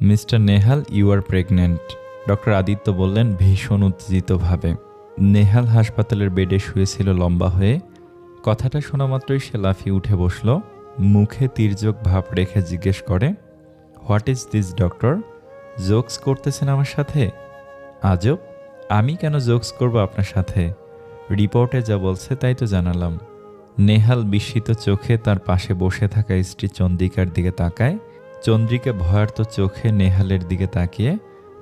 Mister Nehal, you are pregnant. Doctor Aditya বললেন ভীষণ উত্তেজিতভাবে। নেহাল হাসপাতালের বেডে শুয়েছিল লম্বা হয়ে। কথাটা শোনা মাত্রই সে লাফিয়ে উঠে বসল। মুখে তির্যক ভাব রেখে জিজ্ঞেস করে, what is this doctor? Jokes করতেছেন আমার সাথে? আজব, আমি কেন জোকস করব আপনার সাথে? রিপোর্টে যা বলছে তাই তো জানালাম। নেহাল বিস্মিত চোখে তার পাশে বসে থাকা স্ত্রী চন্দ্রিকার দিকে তাকায়। চন্দ্রিকা ভয়ার্ত চোখে নেহালের দিকে তাকিয়ে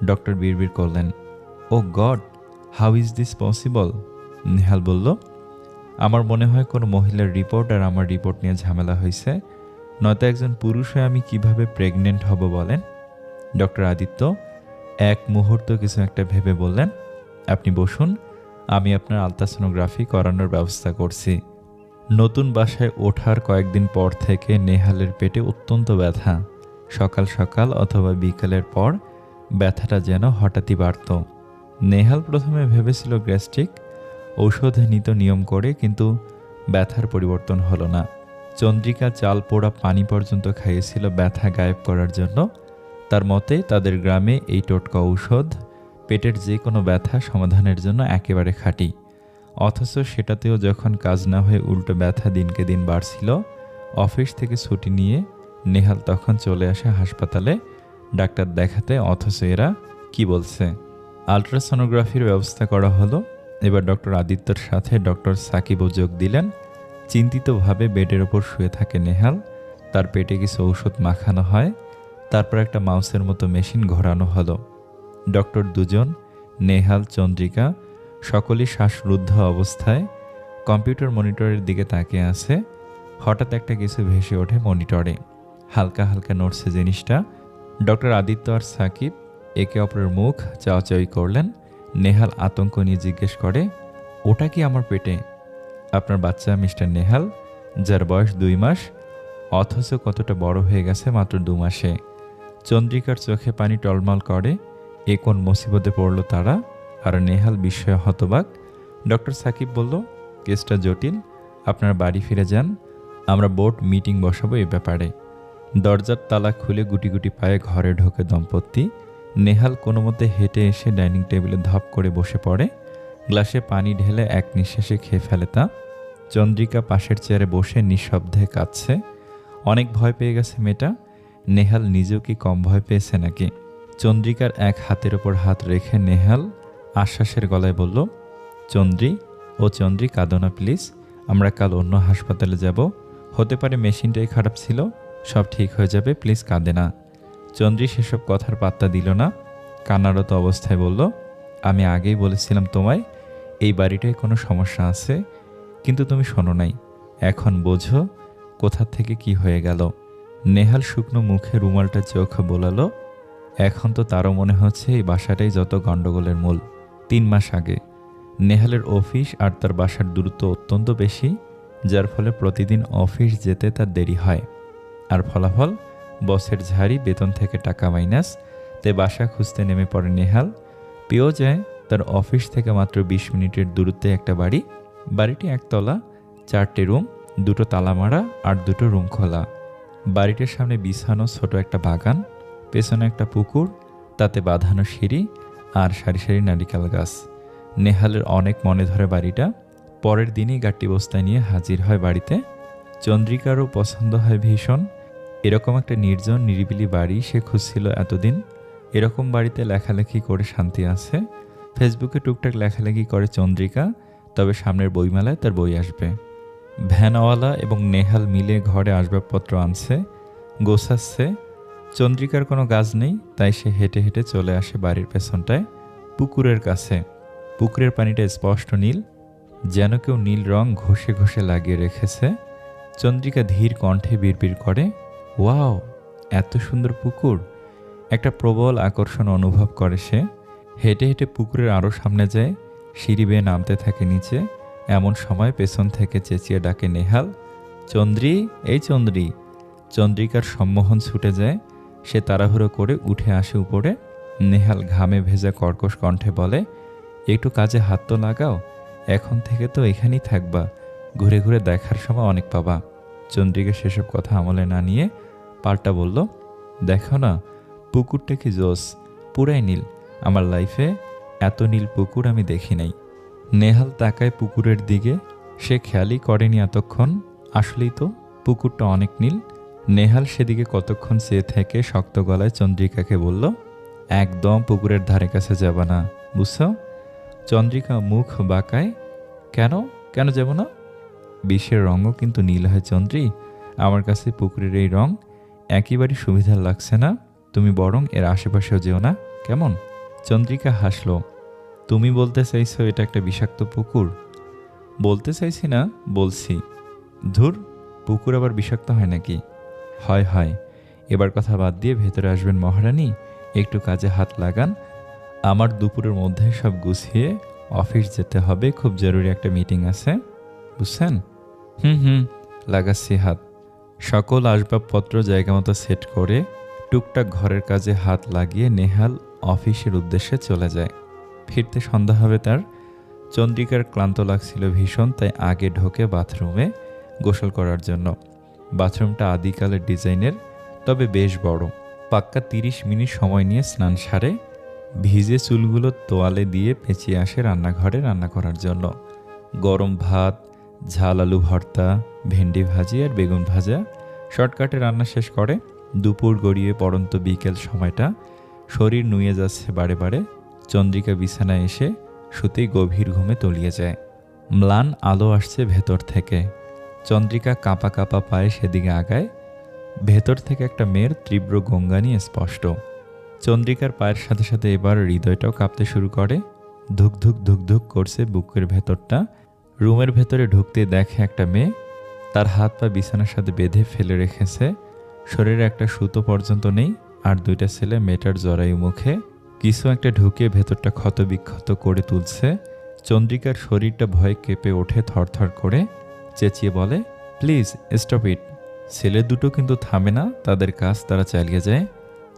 ডক্টর বিড়বিড় করলেন, oh God, how is this possible? Nehal বলল, আমার মনে হয় কোনো মহিলার রিপোর্ট আর আমার রিপোর্ট নিয়ে ঝামেলা হয়েছে, নয়তো একজন পুরুষ হয়ে আমি কিভাবে প্রেগনেন্ট হব বলেন? ডক্টর আদিত্য এক মুহূর্ত কিছু একটা ভেবে বললেন, আপনি বসুন, আমি আপনার আলট্রাসোনোগ্রাফি করানোর ব্যবস্থা করছি। নতুন বাসায় ওঠার কয়েকদিন পর থেকে নেহালের পেটে অত্যন্ত ব্যথা। সকাল সকাল অথবা বিকেলের পর ব্যথাটা যেন হঠাৎই বাড়ত। নেহাল প্রথমে ভেবেছিল গ্যাস্ট্রিক, ঔষধ নিত নিয়ম করে, কিন্তু ব্যথার পরিবর্তন হলো না। চন্দ্রিকা চাল পোড়া পানি পর্যন্ত খাইয়েছিল ব্যথা গায়েব করার জন্য। তার মতে তাদের গ্রামে এই টোটকা ঔষধ পেটের যে কোনো ব্যথা সমাধানের জন্য একেবারে খাঁটি। অথচ সেটাতেও যখন কাজ না হয়ে উল্টো ব্যথা দিনকে দিন বাড়ছিল, অফিস থেকে ছুটি নিয়ে নেহাল তখন চলে আসে হাসপাতালে ডাক্তার দেখাতে। অথচ এরা কি বলছে? আলট্রাসোনোগ্রাফির ব্যবস্থা করা হলো। এবার ডক্টর আদিত্যর সাথে ডক্টর সাকিবও যোগ দিলেন। চিন্তিতভাবে বেডের ওপর শুয়ে থাকে নেহাল। তার পেটে কিছু ঔষধ মাখানো হয়, তারপর একটা মাউসের মতো মেশিন ঘোরানো হলো। ডক্টর দুজন, নেহাল, চন্দ্রিকা, সকলেই শ্বাসরুদ্ধ অবস্থায় কম্পিউটার মনিটরের দিকে তাকিয়ে আছে। হঠাৎ একটা কিছু ভেসে ওঠে মনিটরে, হালকা হালকা নড়ছে জিনিসটা। ডক্টর আদিত্য আর সাকিব একে অপরের মুখ চাওয়াচাওয়ি করলেন। নেহাল আতঙ্ক নিয়ে জিজ্ঞেস করে, ওটা কি আমার পেটে? আপনার বাচ্চা মিস্টার নেহাল, যার বয়স 2 মাস, অথচ কতটা বড় হয়ে গেছে মাত্র 2 মাসে। চন্দ্রিকার চোখে পানি টলমল করে। এ কোন মুসিবতে পড়ল তারা? আর নেহাল বিস্ময়ে হতবাক। ডক্টর সাকিব বলল, কেসটা জটিল, আপনার বাড়ি ফিরে যান, আমরা বোর্ড মিটিং বসাবো এই ব্যাপারে। দরজার তালা খুলে গুটি গুটি পায়ে ঘরে ঢোকে দম্পতি। নেহাল কোনো মতে হেঁটে এসে ডাইনিং টেবিলে ধপ করে বসে পড়ে। গ্লাসে পানি ঢেলে এক নিঃশ্বাসে খেয়ে ফেলে তা। চন্দ্রিকা পাশের চেয়ারে বসে নিঃশব্দে কাঁদছে। অনেক ভয় পেয়ে গেছে মেয়েটা। নেহাল নিজেও কি কম ভয় পেয়েছে নাকি? চন্দ্রিকার এক হাতের ওপর হাত রেখে নেহাল আশ্বাসের গলায় বলল, চন্দ্রি, কাঁদো না প্লিজ, আমরা কাল অন্য হাসপাতালে যাব, হতে পারে মেশিনটাই খারাপ ছিল, সব ঠিক হয়ে যাবে, প্লিজ কাঁদে না। চন্দ্রি সেসব কথার পাত্তা দিল না। কান্নারত অবস্থায় বলল, আমি আগেই বলেছিলাম তোমায় এই বাড়িটায় কোনো সমস্যা আছে, কিন্তু তুমি শোনো নাই। এখন বোঝো কোথা থেকে কি হয়ে গেল। নেহাল শুকনো মুখে রুমালটা চোখ বোলালো। এখন তো তারও মনে হচ্ছে এই বাসাটাই যত গণ্ডগোলের মূল। 3 মাস আগে নেহালের অফিস আর তার বাসার দূরত্ব অত্যন্ত বেশি, যার ফলে প্রতিদিন অফিস যেতে তার দেরি হয়। আর ফলাফল, বসের ঝাড়ি, বেতন থেকে টাকা মাইনাস। তাই বাসা খুঁজতে নেমে পড়ে নেহাল। পেয়েও যায় তার অফিস থেকে মাত্র 20 মিনিটের দূরত্বে একটা বাড়ি। বাড়িটি একতলা, 4টে রুম, 2টো তালা মারা আর 2টো রুম খোলা। বাড়িটার সামনে বিছানো ছোট একটা বাগান, পেছনে একটা পুকুর, তাতে বাঁধানো সিঁড়ি আর সারি সারি নারিকেল গাছ। নেহালের অনেক মনে ধরে বাড়িটা। পরের দিনই গাট্টি বস্তায় নিয়ে হাজির হয় বাড়িতে। চন্দ্রিকারও পছন্দ হয় ভীষণ। এরকম একটা নির্জন নিরিবিলি বাড়ি সে খুঁজছিল এতদিন। এরকম বাড়িতে লেখালেখি করে শান্তি আছে। ফেসবুকে টুকটাক লেখালেখি করে চন্দ্রিকা, তবে সামনের বইমেলায় তার বই আসবে। ভ্যানওয়ালা এবং নেহাল মিলে ঘরে আসবাবপত্র আনছে, গোছাচ্ছে। চন্দ্রিকার কোনো কাজ নেই, তাই সে হেঁটে হেঁটে চলে আসে বাড়ির পেছনটায়, পুকুরের কাছে। পুকুরের পানিটা স্পষ্ট নীল, যেন কেউ নীল রং ঘষে ঘষে লাগিয়ে রেখেছে। চন্দ্রিকা ধীর কণ্ঠে বিড়বিড় করে, ওয়াও, এত সুন্দর পুকুর। একটা প্রবল আকর্ষণ অনুভব করে সে। হেঁটে হেঁটে পুকুরের আরও সামনে যায়, সিঁড়ি বেয়ে নামতে থাকে নিচে। এমন সময় পেছন থেকে চেঁচিয়ে ডাকে নেহাল, চন্দ্রি, এই চন্দ্রি। চন্দ্রিকার সম্মোহন ছুটে যায়। সে তাড়াহুড়ো করে উঠে আসে উপরে। নেহাল ঘামে ভেজা কর্কশ কণ্ঠে বলে, একটু কাজে হাত তো লাগাও, এখন থেকে তো এখানেই থাকবা, ঘুরে ঘুরে দেখার সময় অনেক পাবা। চন্দ্রিকা সেসব কথা আমলে না নিয়ে পাল্টা বলল, দেখো না, পুকুরটা কি জোস, পুরাই নীল। আমার লাইফে এত নীল পুকুর আমি দেখি নাই। নেহাল তাকায় পুকুরের দিকে। সে খেয়ালই করেনি এতক্ষণ আসলেই তো পুকুরটা অনেক নীল। নেহাল সেদিকে কতক্ষণ চেয়ে থেকে শক্ত গলায় চন্দ্রিকাকে বলল, একদম পুকুরের ধারে কাছে যাবা না, বুঝছ? চন্দ্রিকা মুখ বাঁকায়। কেন কেন যাব না? বিষের রঙও কিন্তু নীল হয় চন্দ্রী। আমার কাছে পুকুরের এই রং একেবারেই সুবিধার লাগছে না। তুমি বরং এর আশেপাশেও যেও না, কেমন? চন্দ্রিকা হাসল। তুমি বলতে চাইছো এটা একটা বিষাক্ত পুকুর? বলতে চাইছি না, বলছি। ধুর, পুকুর আবার বিষাক্ত হয় নাকি? হয় হয়। এবার কথা বাদ দিয়ে ভেতরে আসবেন মহারানী, একটু কাজে হাত লাগান। আমার দুপুরের মধ্যে সব গুছিয়ে অফিস যেতে হবে, খুব জরুরি একটা মিটিং আছে, বুঝছেন? হুম, লাগাচ্ছি হাত। সকল আসবাবপত্র জায়গা মতো সেট করে টুকটাক ঘরের কাজে হাত লাগিয়ে নেহাল অফিসের উদ্দেশ্যে চলে যায়। ফিরতে সন্ধ্যা হবে তার। চন্দ্রিকার ক্লান্ত লাগছিল ভীষণ, তাই আগে ঢোকে বাথরুমে গোসল করার জন্য। বাথরুমটা আদিকালের ডিজাইনের, তবে বেশ বড়। পাক্কা 30 মিনিট সময় নিয়ে স্নান সারে ভিজে চুলগুলো তোয়ালে দিয়ে পেঁচিয়ে আসে রান্নাঘরে রান্না করার জন্য। গরম ভাত, ঝাল আলু ভর্তা, ভেন্ডি ভাজি আর বেগুন ভাজা শর্টকাটে রান্না শেষ করে। দুপুর গড়িয়ে পড়ন্ত বিকেল সময়টা, শরীর নুয়ে যাচ্ছে বারে বারে। চন্দ্রিকা বিছানায় এসে শুতেই গভীর ঘুমে তলিয়ে যায়। ম্লান আলো আসছে ভেতর থেকে। চন্দ্রিকা কাঁপা কাঁপা পায়ে সেদিকে আগায়। ভেতর থেকে একটা মেয়ের তীব্র গঙ্গানি স্পষ্ট। চন্দ্রিকার পায়ের সাথে সাথে এবার হৃদয়টাও কাঁপতে শুরু করে। ধুক ধুক ধুক ধুক করছে বুকের ভেতরটা। রুমের ভেতরে ঢুকতে দেখে একটা মেয়ে তার হাত পা বিছানার সাথে বেঁধে ফেলে রেখেছে। শরীরে একটা সুতো পর্যন্ত নেই, আর দুইটা ছেলে মেয়েটার জরায়ু মুখে কিছু একটা ঢুকিয়ে ভেতরটা ক্ষতবিক্ষত করে তুলছে। চন্দ্রিকার শরীরটা ভয়ে কেঁপে ওঠে থরথর করে। চেঁচিয়ে বলে, প্লিজ স্টপ ইট। ছেলে দুটো কিন্তু থামে না, তাদের কাজ তারা চালিয়ে যায়।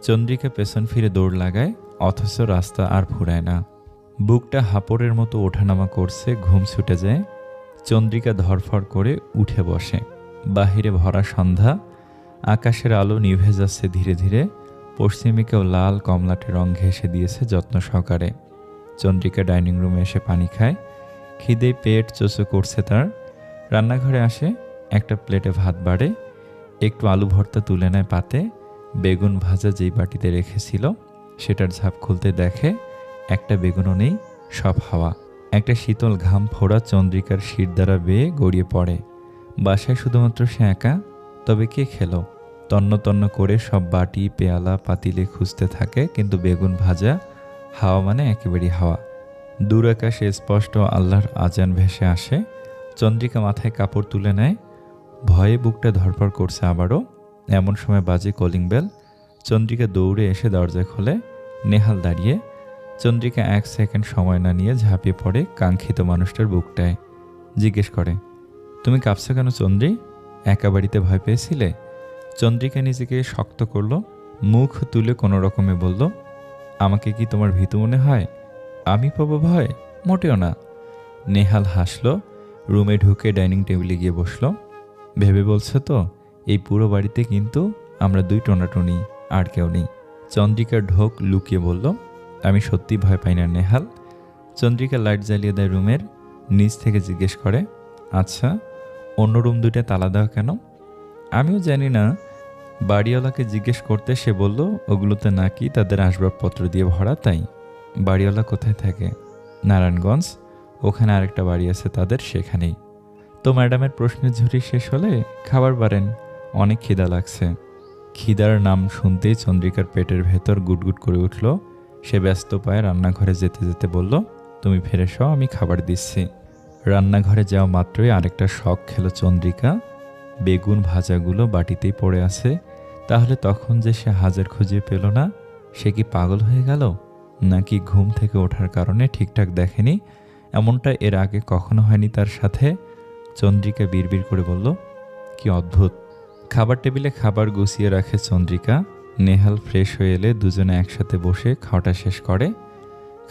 চন্দ্রিকা পেছন ফিরে দৌড় লাগায়, অথচ রাস্তা আর ফুরায় না। বুকটা হাঁপড়ের মতো ওঠানামা করছে, ঘুম ছুটে যায়। চন্দ্রিকা ধরফর করে উঠে বসে। বাহিরে ভরা সন্ধ্যা, আকাশের আলো নিভে যাচ্ছে ধীরে ধীরে। পশ্চিমে কেউ লাল কমলাটে রং ঘেঁষে দিয়েছে যত্ন সহকারে। চন্দ্রিকা ডাইনিং রুমে এসে পানি খায়। খিদে পেট চোচো করছে তার। রান্নাঘরে আসে, একটা প্লেটে ভাত বাড়ে, একটু আলু ভর্তা তুলে নেয় পাতে। বেগুন ভাজা যেই বাটিতে রেখেছিল সেটার ঝাঁপ খুলতে দেখে একটা বেগুনও নেই, সব হাওয়া। একটা শীতল ঘাম ফোড়া চন্দ্রিকার শির দ্বারা বেয়ে গড়িয়ে পড়ে। বাসায় শুধুমাত্র সে একা, তবে কে খেলো? তন্ন তন্ন করে সব বাটি পেয়ালা পাতিলে খুঁজতে থাকে, কিন্তু বেগুন ভাজা হাওয়া মানে একেবারেই হাওয়া। দূর আকাশে স্পষ্ট আল্লাহর আজান ভেসে আসে। চন্দ্রিকা মাথায় কাপড় তুলে নেয়। ভয়ে বুকটা ধরপড় করছে আবারও। এমন সময় বাজে কলিং বেল। চন্দ্রিকা দৌড়ে এসে দরজা খোলে। নেহাল দাঁড়িয়ে। চন্দ্রিকা 1 সেকেন্ড সময় না নিয়ে ঝাঁপিয়ে পড়ে কাঙ্ক্ষিত মানুষটার বুকটায়। জিজ্ঞেস করে, তুমি কাঁপছো কেন চন্দ্রী? একা বাড়িতে ভয় পেয়েছিলে? চন্দ্রিকা নিজেকে শক্ত করল, মুখ তুলে কোনো রকমে বলল, আমাকে কি তোমার ভীতু মনে হয়? আমি পাবো ভয়? মোটেও না। নেহাল হাসল। রুমে ঢুকে ডাইনিং টেবিলে গিয়ে বসল। ভেবে বলছো তো, এই পুরো বাড়িতে কিন্তু আমরা 2 টোনাটুনি, আর কেউ নেই। চন্দ্রিকার ঢোক লুকিয়ে বলল, আমি সত্যি ভয় পাই না নেহাল। চন্দ্রিকা লাইট জ্বালিয়ে দেয় রুমের। নিচ থেকে জিজ্ঞেস করে, আচ্ছা অন্য রুম 2টা তালা দেওয়া কেন? আমিও জানি না। বাড়িওয়ালাকে জিজ্ঞেস করতে সে বলল ওগুলোতে নাকি তাদের আসবাবপত্র দিয়ে ভরা, তাই। বাড়িওয়ালা কোথায় থাকে? নারায়ণগঞ্জ। ওখানে আরেকটা বাড়ি আছে তাদের, সেখানেই। তো ম্যাডামের প্রশ্নের ঝুড়ি শেষ হলে খাবার বাড়েন, অনেক খিদা লাগছে। খিদার নাম শুনতেই চন্দ্রিকার পেটের ভেতর গুটগুট করে উঠল। সে ব্যস্ত পায়ে রান্নাঘরে যেতে যেতে বলল, তুমি ফ্রেশ হও, আমি খাবার দিচ্ছি। রান্নাঘরে যাওয়া মাত্রই আরেকটা শখ খেলো চন্দ্রিকা। বেগুন ভাজাগুলো বাটিতেই পড়ে আছে। তাহলে তখন যে সে হাজার খুঁজে পেল না, সে কি পাগল হয়ে গেল? নাকি ঘুম থেকে ওঠার কারণে ঠিকঠাক দেখেনি? এমনটা এর আগে কখনো হয়নি তার সাথে। চন্দ্রিকা বিড়বিড় করে বলল, কি অদ্ভুত। খাবার টেবিলে খাবার গুছিয়ে রাখে চন্দ্রিকা। নেহাল ফ্রেশ হয়ে এলে দুজনে একসাথে বসে খাওয়াটা শেষ করে।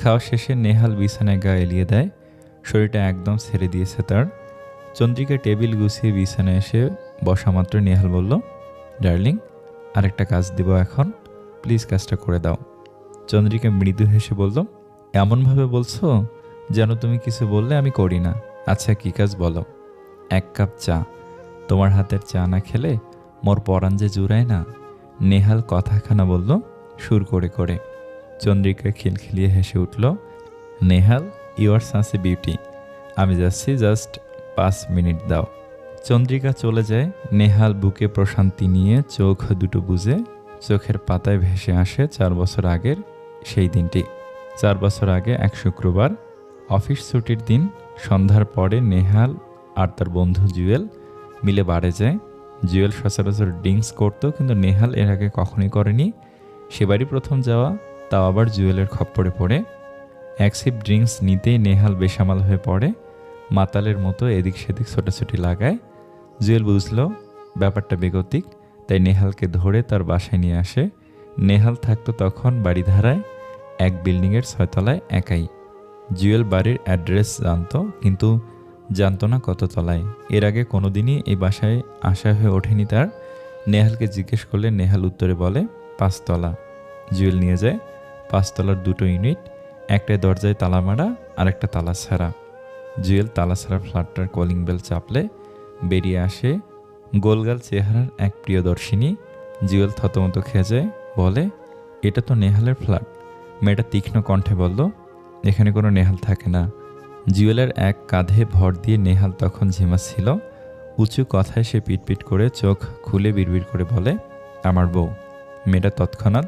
খাওয়া শেষে নেহাল বিছানায় গা এলিয়ে দেয়। শরীরটা একদম ছেড়ে দিয়েছে তার। চন্দ্রিকা টেবিল গুছিয়ে বিছানায় এসে বসা মাত্র নেহাল বলল, ডার্লিং, আরেকটা কাজ দিব এখন। প্লিজ কাজটা করে দাও। চন্দ্রিকা মৃদু হেসে বলল, এমনভাবে বলছো যেন তুমি কিছু বললে আমি করি না। আচ্ছা, কী কাজ বলো? 1 কাপ চা। তোমার হাতের চা না খেলে মোর পরাণ যে জুড়ায় না। নেহাল কথাখানা বলল সুর করে করে। চন্দ্রিকা খিলখিলিয়ে হেসে উঠল, Nehal, you are such a beauty. আমি যাচ্ছি, জাস্ট 5 মিনিট দাও। চন্দ্রিকা চলে যায়। নেহাল বুকে প্রশান্তি নিয়ে চোখ দুটো বুজে চোখের পাতায় ভেসে আসে 4 বছর আগের সেই দিনটি। 4 বছর আগে এক শুক্রবার, অফিস ছুটির দিন। সন্ধ্যার পরে নেহাল আর তার বন্ধু জুয়েল মিলে বারে যায়। জুয়েল সচরাচর ড্রিঙ্কস করতো, কিন্তু নেহাল এর আগে কখনোই করেনি। সেবারই প্রথম যাওয়া, তাও আবার জুয়েলের খপ্পরে পড়ে। এক সিপ ড্রিঙ্কস নিতেই নেহাল বেসামাল হয়ে পড়ে, মাতালের মতো এদিক সেদিক ছোটাছুটি লাগায়। জুয়েল বুঝল ব্যাপারটা বেগতিক, তাই নেহালকে ধরে তার বাসায় নিয়ে আসে। নেহাল থাকতো তখন বাড়িধারায় এক বিল্ডিংয়ের 6 তলায় একাই। জুয়েল বাড়ির অ্যাড্রেস জানতো, কিন্তু জানতো না কত তলায়। এর আগে কোনোদিনই এই বাসায় আসা হয়ে ওঠেনি তার। নেহালকে জিজ্ঞেস করলে নেহাল উত্তরে বলে 5 তলা। জুয়েল নিয়ে যায় 5 তলার 2টো ইউনিট, একটায় দরজায় তালা মারা আর একটা তালা ছাড়া। জুয়েল তালা ছাড়া ফ্ল্যাটটার কলিং বেল চাপলে বেরিয়ে আসে গোলগাল চেহারার এক প্রিয়দর্শিনী। জুয়েল থতমত খেয়ে যায়, বলে, এটা তো নেহালের ফ্ল্যাট। মেয়েটা তীক্ষ্ণ কণ্ঠে বলল, এখানে কোনো নেহাল থাকে না। জুয়েলের এক কাঁধে ভর দিয়ে নেহাল তখন ঝিমাচ্ছিল। উঁচু কথায় সে পিটপিট করে চোখ খুলে বিড়বিড় করে বলে, আমার বউ। মেয়েটা তৎক্ষণাৎ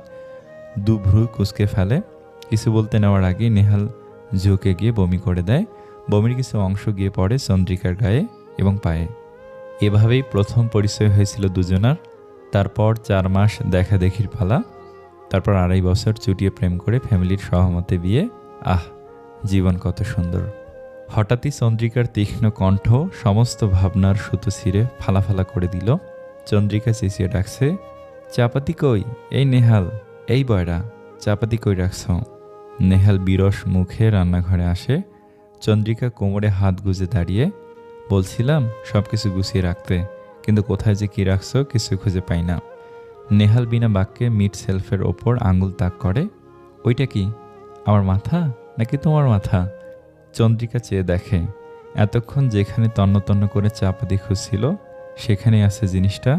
2 ভ্রু কুঁচকে ফেলে। কিছু বলতে নেওয়ার আগেই নেহাল ঝুঁকে গিয়ে বমি করে দেয়। বমির কিছু অংশ গিয়ে পড়ে চন্দ্রিকার গায়ে এবং পায়ে। এভাবেই প্রথম পরিচয় হয়েছিল দুজনার। তারপর 4 মাস দেখাদেখির পালা, তারপর 2.5 বছর চুটিয়ে প্রেম করে ফ্যামিলির সহমতে বিয়ে। আহ, জীবন কত সুন্দর! হঠাৎই চন্দ্রিকার তীক্ষ্ণ কণ্ঠ সমস্ত ভাবনার সুতো ছিঁড়ে ফালাফালা করে দিল। চন্দ্রিকা চেঁচিয়ে ডাকছে, চাপাতি কই? এই নেহাল, এই বয়রা, চাপাতি কই রাখছ? নেহাল বিরস মুখে রান্নাঘরে আসে। চন্দ্রিকা কোমরে হাত গুজে দাঁড়িয়ে, বলছিলাম সব কিছু গুছিয়ে রাখতে, কিন্তু কোথায় যে কি রাখছো কিছু খুঁজে পাই না। নেহাল বিনা বাক্যে মিড সেলফের ওপর আঙুল তাক করে, ওইটা কি? আমার মাথা নাকি তোমার মাথা? চন্দ্রিকা চেয়ে দেখে, এতক্ষণ যেখানে তন্ন তন্ন করে চাপাতি খুঁজছিল সেখানে আছে জিনিসটা,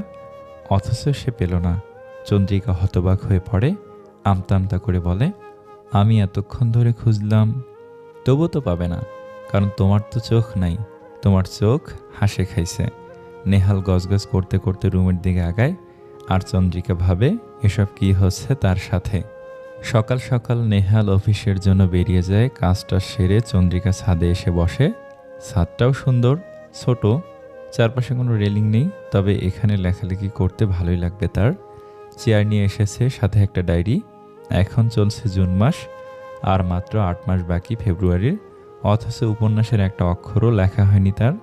অথচ সে পেল না। চন্দ্রিকা হতবাক হয়ে পড়ে, আমতা আমতা করে বলে, আমি এতক্ষণ ধরে খুঁজলাম, তবু তো পাবে না, কারণ তোমার তো চোখ নাই, তোমার চোখ হাসে খাইছে। নেহাল গজগজ করতে করতে রুমের দিকে আগায়, আর চন্দ্রিকা ভাবে এসব কি হচ্ছে তার সাথে। সকাল সকাল নেহাল অফিসের জন্য বেরিয়ে যায়। কাজটা সেরে চন্দ্রিকা ছাদে এসে বসে। ছাদটাও সুন্দর, ছোট, চারপাশে কোনো রেলিং নেই, তবে এখানে লেখালেখি করতে ভালোই লাগবে তার। চেয়ার নিয়ে এসেছে, সাথে একটা ডায়েরি। এখন চলছে জুন মাস, আর মাত্র 8 মাস বাকি ফেব্রুয়ারির, অথচ উপন্যাসের একটা অক্ষরও লেখা হয়নি তার।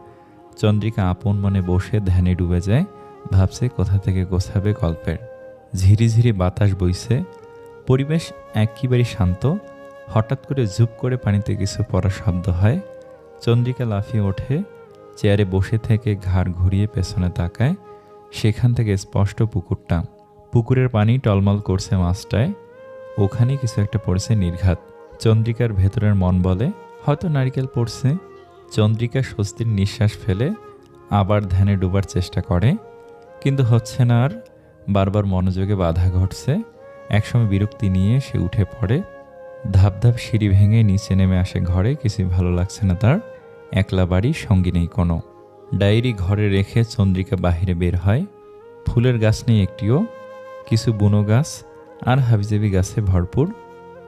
চন্দ্রিকা আপন মনে বসে ধ্যানে ডুবে যায়, ভাবছে কোথা থেকে গোছাবে গল্পের। ঝিরিঝিরি বাতাস বইছে, পরিবেশ একেবারে শান্ত। হঠাৎ করে ঝুপ করে পানিতে কিছু পড়ার শব্দ হয়। চন্দ্রিকা লাফিয়ে ওঠে, চেয়ারে বসে থেকে ঘাড় ঘুরিয়ে পেছনে তাকায়। সেখান থেকে স্পষ্ট পুকুরটা। পুকুরের পানি টলমল করছে মাছটায়, ওখানে কিছু একটা পড়ছে নির্ঘাত। চন্দ্রিকার ভেতরের মন বলে, হয়তো নারকেল পড়ছে। চন্দ্রিকা স্বস্তির নিঃশ্বাস ফেলে আবার ধ্যানে ডুবার চেষ্টা করে, কিন্তু হচ্ছে না আর। বারবার মনোযোগে বাধা ঘটছে। একসময় বিরক্তি নিয়ে সে উঠে পড়ে, ধাপ ধাপ সিঁড়ি ভেঙে নিচে নেমে আসে ঘরে। কিছুই ভালো লাগছে না তার। একলা বাড়ি, সঙ্গী নেই কোনো। ডায়েরি ঘরে রেখে চন্দ্রিকা বাহিরে বের হয়। ফুলের গাছ নেই একটিও, কিছু বুনো গাছ আর হাবিজাবি গাছে ভরপুর।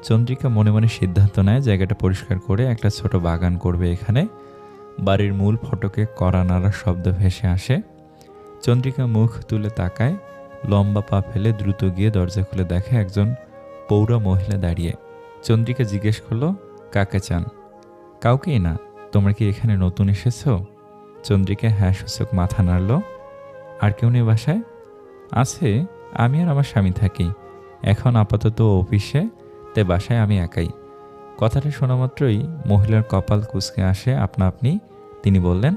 চন্দ্রিকা মনে মনে সিদ্ধান্ত নেয় জায়গাটা পরিষ্কার করে একটা ছোট বাগান করবে এখানে। বাড়ির মূল ফটকে কড়া নাড়ার শব্দ ভেসে আসে। চন্দ্রিকা মুখ তুলে তাকায়, লম্বা পা ফেলে দ্রুত গিয়ে দরজা খুলে দেখে একজন পৌরা মহিলা দাঁড়িয়ে। চন্দ্রিকা জিজ্ঞেস করলো, কাকে চান? কাউকেই না। তোমরা কি এখানে নতুন এসেছো? চন্দ্রিকা হ্যাঁ সূচক মাথা নাড়ল। আর কেউ নেই বাসায়? আছে, আমি আর আমার স্বামী থাকি। এখন আপাতত অফিসে, তাই বাসায় আমি একাই। কথাটা শোনা মাত্রই মহিলার কপাল কুঁচকে আসে আপনা আপনি। তিনি বললেন,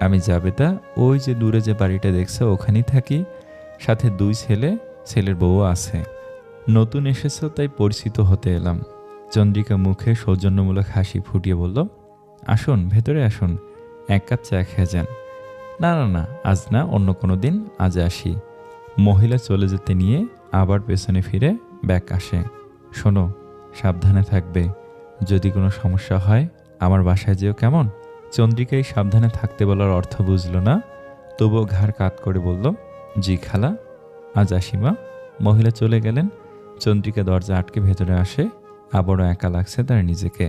আমি জাবেদা, ওই যে দূরে যে বাড়িটা দেখছো ওখানেই থাকি। সাথে 2 ছেলে, ছেলের বউ আছে। নতুন এসেছো তাই পরিচিত হতে এলাম। চন্দ্রিকা মুখে সৌজন্যমূলক হাসি ফুটিয়ে বলল, আসুন, ভেতরে আসুন, এক কাপ চা খেয়ে যান। না না না, আজ না, অন্য কোনো দিন, আজ আসি। মহিলা চলে যেতে নিয়ে আবার পেছনে ফিরে ব্যাক আসে। শোনো, সাবধানে থাকবে, যদি কোনো সমস্যা হয় আমার বাসায় যেও, কেমন? চন্দ্রিকাই সাবধানে থাকতে বলার অর্থ বুঝল না, তবুও ঘাড় কাত করে বলল, জি খালা, আজ আসি মা। মহিলা চলে গেলেন। চন্দ্রিকা দরজা আটকে ভেতরে আসে। আবারও একা লাগছে তার নিজেকে।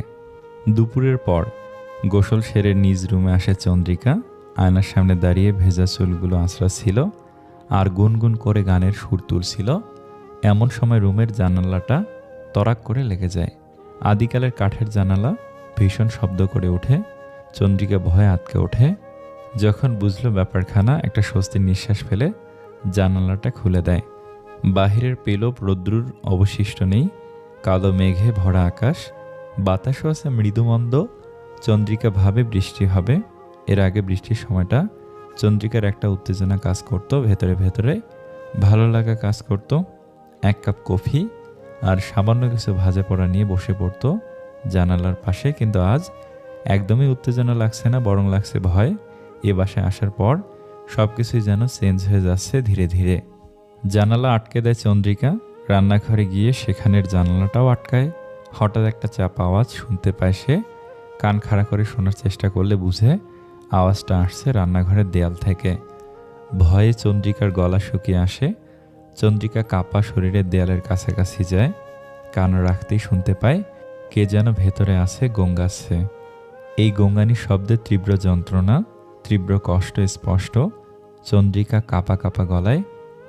দুপুরের পর গোসল সেরে নিজ রুমে আসে চন্দ্রিকা। আয়নার সামনে দাঁড়িয়ে ভেজা চুলগুলো আঁচড়াচ্ছিল আর গুনগুন করে গানের সুর তুলছিল। এমন সময় রুমের জানালাটা তরাক করে লেগে যায়। আদিকালের কাঠের জানালা ভীষণ শব্দ করে ওঠে। চন্দ্রিকা ভয়ে আটকে ওঠে। যখন বুঝল ব্যাপারখানা, একটা স্বস্তির নিঃশ্বাস ফেলে জানালাটা খুলে দেয়। বাহিরের পেলব রৌদ্রুর অবশিষ্ট নেই। কালো মেঘে ভরা আকাশ, বাতাসও আছে মৃদুমন্দ। চন্দ্রিকা ভাবে বৃষ্টি হবে। এর আগে বৃষ্টির সময়টা চন্দ্রিকার একটা উত্তেজনা কাজ করত ভেতরে ভেতরে, ভালো লাগা কাজ করত। এক কাপ কফি আর সামান্য কিছু ভাজা পোড়া নিয়ে বসে পড়তো জানালার পাশে। কিন্তু আজ একদমই উত্তেজনা লাগছে না, বরং লাগছে ভয়। এ বাসায় আসার পর সব কিছুই যেন চেঞ্জ হয়ে যাচ্ছে ধীরে ধীরে। জানালা আটকে দেয় চন্দ্রিকা। রান্নাঘরে গিয়ে সেখানের জানালাটাও আটকায়। হঠাৎ একটা চাপ আওয়াজ শুনতে পায় সে। কান খাড়া করে শোনার চেষ্টা করলে বুঝে আওয়াজটা আসছে রান্নাঘরের দেয়াল থেকে। ভয়ে চন্দ্রিকার গলা শুকিয়ে আসে। চন্দ্রিকা কাপা শরীরে দেয়ালের কাছাকাছি যায়। কান রাখতেই শুনতে পায় কে যেন ভেতরে আছে, গঙ্গাচ্ছে। এই গঙ্গানি শব্দের তীব্র যন্ত্রণা, তীব্র কষ্ট স্পষ্ট। চন্দ্রিকা কাপা কাপা গলায়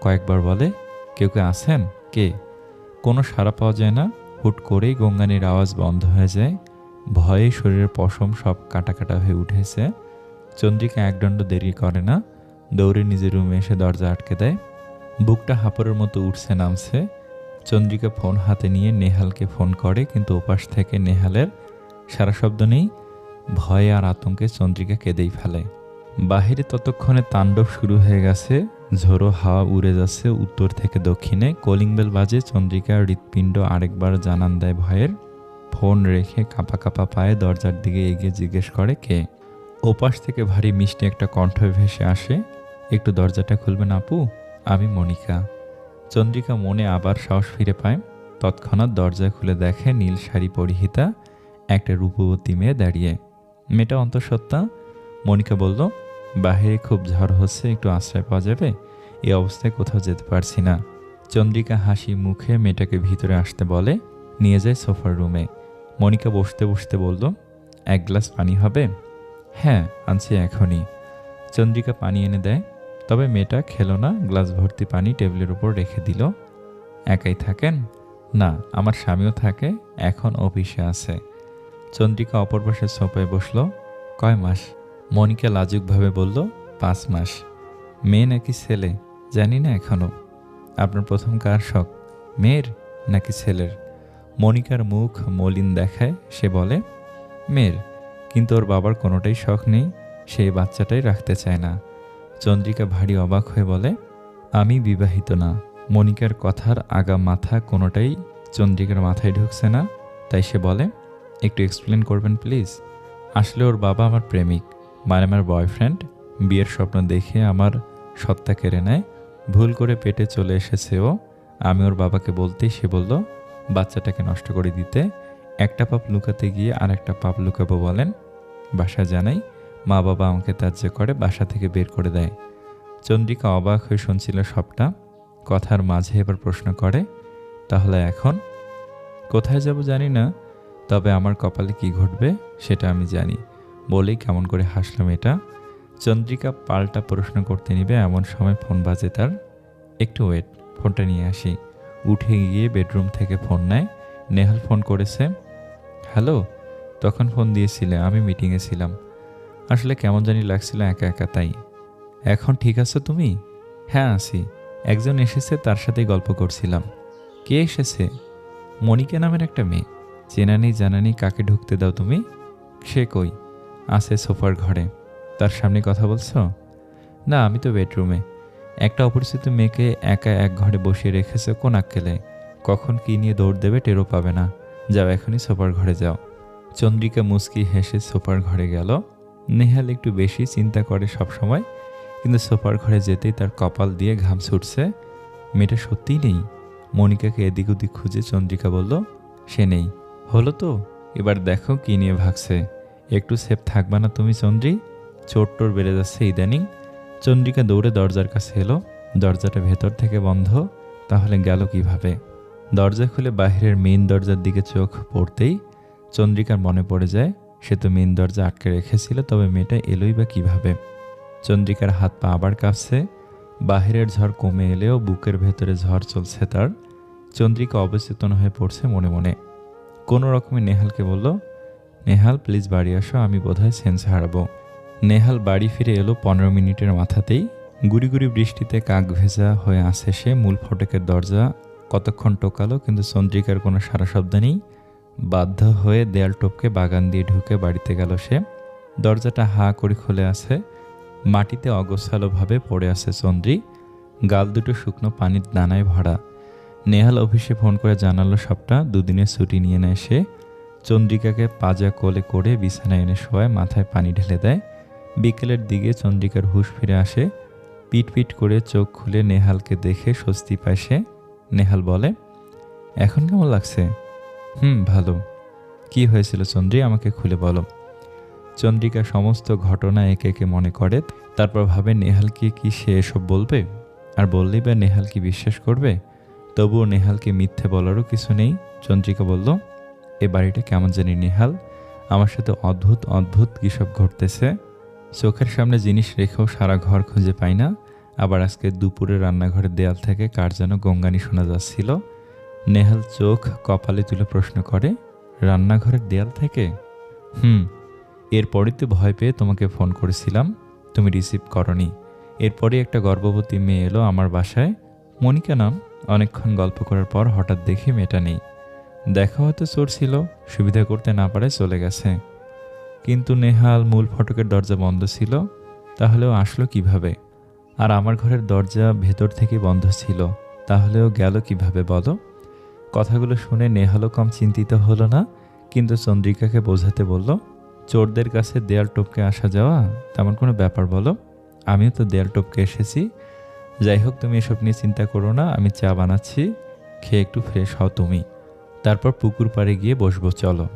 কয়েকবার বলে, কেউ কে আছেন? কে? কোনো সাড়া পাওয়া যায় না। হুট করেই গঙ্গানির আওয়াজ বন্ধ হয়ে যায়। ভয়ে শরীরের পশম সব কাটা কাটা হয়ে উঠেছে। চন্দ্রিকা একদণ্ড দেরি করে না, দৌড়ে নিজের রুমে এসে দরজা আটকে দেয়। বুকটা হাঁপড়ের মতো উঠছে নামছে। চন্দ্রিকা ফোন হাতে নিয়ে নেহালকে ফোন করে, কিন্তু ওপাশ থেকে নেহালের সারা শব্দ নেই। ভয়ে আর আতঙ্কে চন্দ্রিকা কেঁদেই ফেলে। বাহিরে ততক্ষণে তাণ্ডব শুরু হয়ে গেছে। ঝোড়ো হাওয়া উড়ে যাচ্ছে উত্তর থেকে দক্ষিণে। কলিং বেল বাজে। চন্দ্রিকার হৃৎপিণ্ড আরেকবার জানান দেয় ভয়ের। ফোন রেখে কাঁপা কাঁপা পায়ে দরজার দিকে এগিয়ে জিজ্ঞেস করে, কে? ওপাশ থেকে ভারী মিষ্টি একটা কণ্ঠ ভেসে আসে, একটু দরজাটা খুলবেন আপু, আমি মনিকা। চন্দ্রিকা মনে আবার সাহস ফিরে পায়। তৎক্ষণাৎ দরজা খুলে দেখে নীল শাড়ি পরিহিতা একটা রূপবতী মেয়ে দাঁড়িয়ে। মেয়েটা অন্তঃসত্ত্বা। মনিকা বলল, বাহিরে খুব ঝড় হচ্ছে, একটু আশ্রয় পাওয়া যাবে? এই অবস্থায় কোথাও যেতে পারছি না। চন্দ্রিকা হাসি মুখে মেয়েটাকে ভিতরে আসতে বলে, নিয়ে যায় সোফার রুমে। মনিকা বসতে বসতে বলল, এক গ্লাস পানি হবে? হ্যাঁ, আনছি এখনই। চন্দ্রিকা পানি এনে দেয়। তবে মেয়েটা খেলো না। গ্লাস ভর্তি পানি টেবিলের উপর রেখে দিল। একাই থাকেন? না, আমার স্বামীও থাকে, এখন অফিসে আছে। চন্দ্রিকা অপর পাশে সোফায় বসল। কয় মাস? মনিকা লাজুকভাবে বলল, 5 মাস। মেয়ে নাকি ছেলে জানি না এখনো। আপনার প্রথম কার শখ, মেয়ের নাকি ছেলের? মনিকার মুখ মলিন দেখায়। সে বলে, মেয়ের, কিন্তু ওর বাবার কোনোটাই শখ নেই, সেই বাচ্চাটাই রাখতে চায় না। চন্দ্রিকা ভারী অবাক হয়ে বলে, আমি বিবাহিত না। মনিকার কথার আগা মাথা কোনোটাই চন্দ্রিকার মাথায় ঢুকছে না। তাই সে বলে, একটু এক্সপ্লেন করবেন প্লিজ। আসলে ওর বাবা আমার প্রেমিক, মানে আমার বয়ফ্রেন্ড। বিয়ের স্বপ্ন দেখে আমার সত্তা কেড়ে নেয়। ভুল করে পেটে চলে এসেছে ও। আমি ওর বাবাকে বলতেই সে বলল বাচ্চাটাকে নষ্ট করে দিতে। একটা পাপ লুকাতে গিয়ে আর একটা পাপ লুকাবো বলেন। বাসা জানাই, মা বাবা আমাকে ত্যায্য করে, বাসা থেকে বের করে দেয়। চন্দ্রিকা অবাক হয়ে শুনছিল সবটা। কথার মাঝে এবার প্রশ্ন করে, তাহলে এখন? কোথায় যাব জানি না, তবে আমার কপালে কি ঘটবে সেটা আমি জানি বলেই কেমন করে হাসলাম এটা। চন্দ্রিকা পাল্টা প্রশ্ন করতে নিবে এমন সময় ফোন বাজে তার। একটু ওয়েট, ফোনটা নিয়ে আসি। উঠে গিয়ে বেডরুম থেকে ফোন নেয়। নেহাল ফোন করেছে। হ্যালো, তখন ফোন দিয়েছিলে? আমি মিটিংয়ে ছিলাম। আসলে কেমন জানি লাগছিল একা একা, তাই। এখন ঠিক আছো তুমি? হ্যাঁ আছি। একজন এসেছে, তার সাথেই গল্প করছিলাম। কে এসেছে? মনিকা নামের একটা মেয়ে। চেনা নেই জানা নেই, কাকে ঢুকতে দাও তুমি? সে কই? আছে সোফার ঘরে। তার সামনে কথা বলছো? না, আমি তো বেডরুমে। একটা অপরিচিত মেয়েকে একা এক ঘরে বসিয়ে রেখেছে কোন আক্কেলে? কখন কী নিয়ে দৌড় দেবে টেরও পাবে না। যাও এখনই সোফার ঘরে যাও। চন্দ্রিকা মুচকি হেসে সোফার ঘরে গেল। নেহাল একটু বেশি চিন্তা করে সবসময়, কিন্তু সোফার ঘরে যেতেই তার কপাল দিয়ে ঘাম ছুটছে। মেয়েটা সত্যিই নেই। মনিকাকে এদিক ওদিক খুঁজে চন্দ্রিকা বলল, সে নেই। হলো তো, এবার দেখো কী নিয়ে ভাগছে। একটু সেফ থাকবা না তুমি চন্দ্রি? চোট টোর বেড়ে যাচ্ছে ইদানিং। চন্দ্রিকা দৌড়ে দরজার কাছে এলো। দরজাটা ভেতর থেকে বন্ধ। তাহলে গেল কিভাবে? দরজা খুলে বাহিরের মেইন দরজার দিকে চোখ পড়তেই চন্দ্রিকার মনে পড়ে যায় সে তো মেইন দরজা আটকে রেখেছিল, তবে মেয়েটা এলোই বা কীভাবে? চন্দ্রিকার হাত পা আবার কাঁপছে। বাহিরের ঝড় কমে এলেও বুকের ভেতরে ঝড় চলছে তার। চন্দ্রিকা অবচেতন হয়ে পড়ছে মনে মনে। কোনো রকমে নেহালকে বলল, নেহাল প্লিজ বাড়ি আসো, আমি বোধহয় সেন্স হারাবো। নেহাল বাড়ি ফিরে এলো 15 মিনিটের মাথাতেই। গুড়ি গুড়ি বৃষ্টিতে কাক ভেজা হয়ে আসে সে। মূল ফটকের দরজা কতক্ষণ টোকালো, কিন্তু চন্দ্রিকার কোনো সারা শব্দ নেই। বাধ্য হয়ে দেয়াল টপকে বাগান দিয়ে ঢুকে বাড়িতে গেল সে। দরজাটা হা করে খুলে আছে। মাটিতে অগোছালোভাবে পড়ে আছে চন্দ্রি। গাল দুটো শুকনো পানির দানায় ভরা। নেহাল অফিসে ফোন করে জানালো সবটা। দুদিনের ছুটি নিয়ে নেয় সে। চন্দ্রিকাকে পাজা কোলে করে বিছানায় এনে শোয়ায়, মাথায় পানি ঢেলে দেয়। বিকেলের দিকে চন্দ্রিকার হুঁশ ফিরে আসে। পিট পিট করে চোখ খুলে নেহালকে দেখে স্বস্তি পায় সে। নেহাল বলে, এখন কেমন লাগছে? ভালো। কি হয়েছিল চন্দ্রি, আমাকে খুলে বলো। চন্দ্রিকা সমস্ত ঘটনা একে একে মনে করে। তারপর ভাবে নেহালকে কি সে এসব বলবে? আর বললেই বা নেহাল কি বিশ্বাস করবে? তবুও নেহালকে মিথ্যে বলারও কিছু নেই। চন্দ্রিকা বলল, এ বাড়িটা কেমন জানি নেহাল, আমার সাথে অদ্ভুত অদ্ভুত কী সব ঘটতেছে। চোখের সামনে জিনিস রেখেও সারা ঘর খুঁজে পাই না। আবার আজকে দুপুরে রান্নাঘরের দেয়াল থেকে কার যেন গঙ্গানি শোনা যাচ্ছিল। নেহাল চোখ কপালে তুলে প্রশ্ন করে, রান্নাঘরের দেয়াল থেকে? এরপরই তো ভয় পেয়ে তোমাকে ফোন করেছিলাম, তুমি রিসিভ করনি। এরপরই একটা গর্ভবতী মেয়ে এলো আমার বাসায়, মনিকা নাম। অনেকক্ষণ গল্প করার পর হঠাৎ দেখি মেয়েটা নেই। দেখা হয়তো চোর ছিল, সুবিধা করতে না পারায় চলে গেছে। কিন্তু নেহাল, মূল ফটকের দরজা বন্ধ ছিল, তাহলেও আসলো কিভাবে? আর আমার ঘরের দরজা ভেতর থেকে বন্ধ ছিল, তাহলেও গেল কিভাবে বলো? কথাগুলো শুনে নেহালও কম চিন্তিত হলো না, কিন্তু চন্দ্রিকাকে বোঝাতে বলল, চোরদের কাছে দেয়াল টপকে আসা যাওয়া তেমন কোনো ব্যাপার বলো? আমিও তো দেয়াল টপকে এসেছি। যাই হোক, তুমি এসব নিয়ে চিন্তা করো না, আমি চা বানাচ্ছি, খেয়ে একটু ফ্রেশ হও তুমি। তারপর পুকুর পাড়ে গিয়ে বসবো, চলো।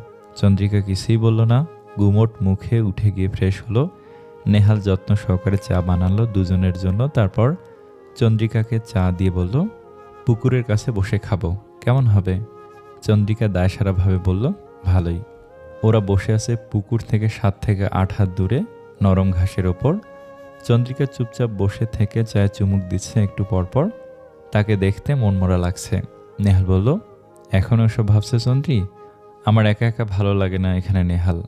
চন্দ্রিকা কিছুই বলল না, গুমোট মুখে উঠে গিয়ে ফ্রেশ হলো। নেহাল যত্ন সহকারে চা বানালো দুজনের জন্য। তারপর চন্দ্রিকাকে চা দিয়ে বলল, পুকুরের কাছে বসে খাবো, কেমন হবে? চন্দ্রিকা দায়সারাভাবে বলল, ভালোই। ওরা বসে আছে পুকুর থেকে 7 থেকে 8 হাত দূরে নরম ঘাসের ওপর। চন্দ্রিকা চুপচাপ বসে থেকে চায়ে চুমুক দিচ্ছে একটু পরপর। তাকে দেখতে মনমরা লাগছে। নেহাল বলল, এখনও এসব ভাবছে চন্দ্রি? আমার একা একা ভালো লাগে না এখানে নেহাল।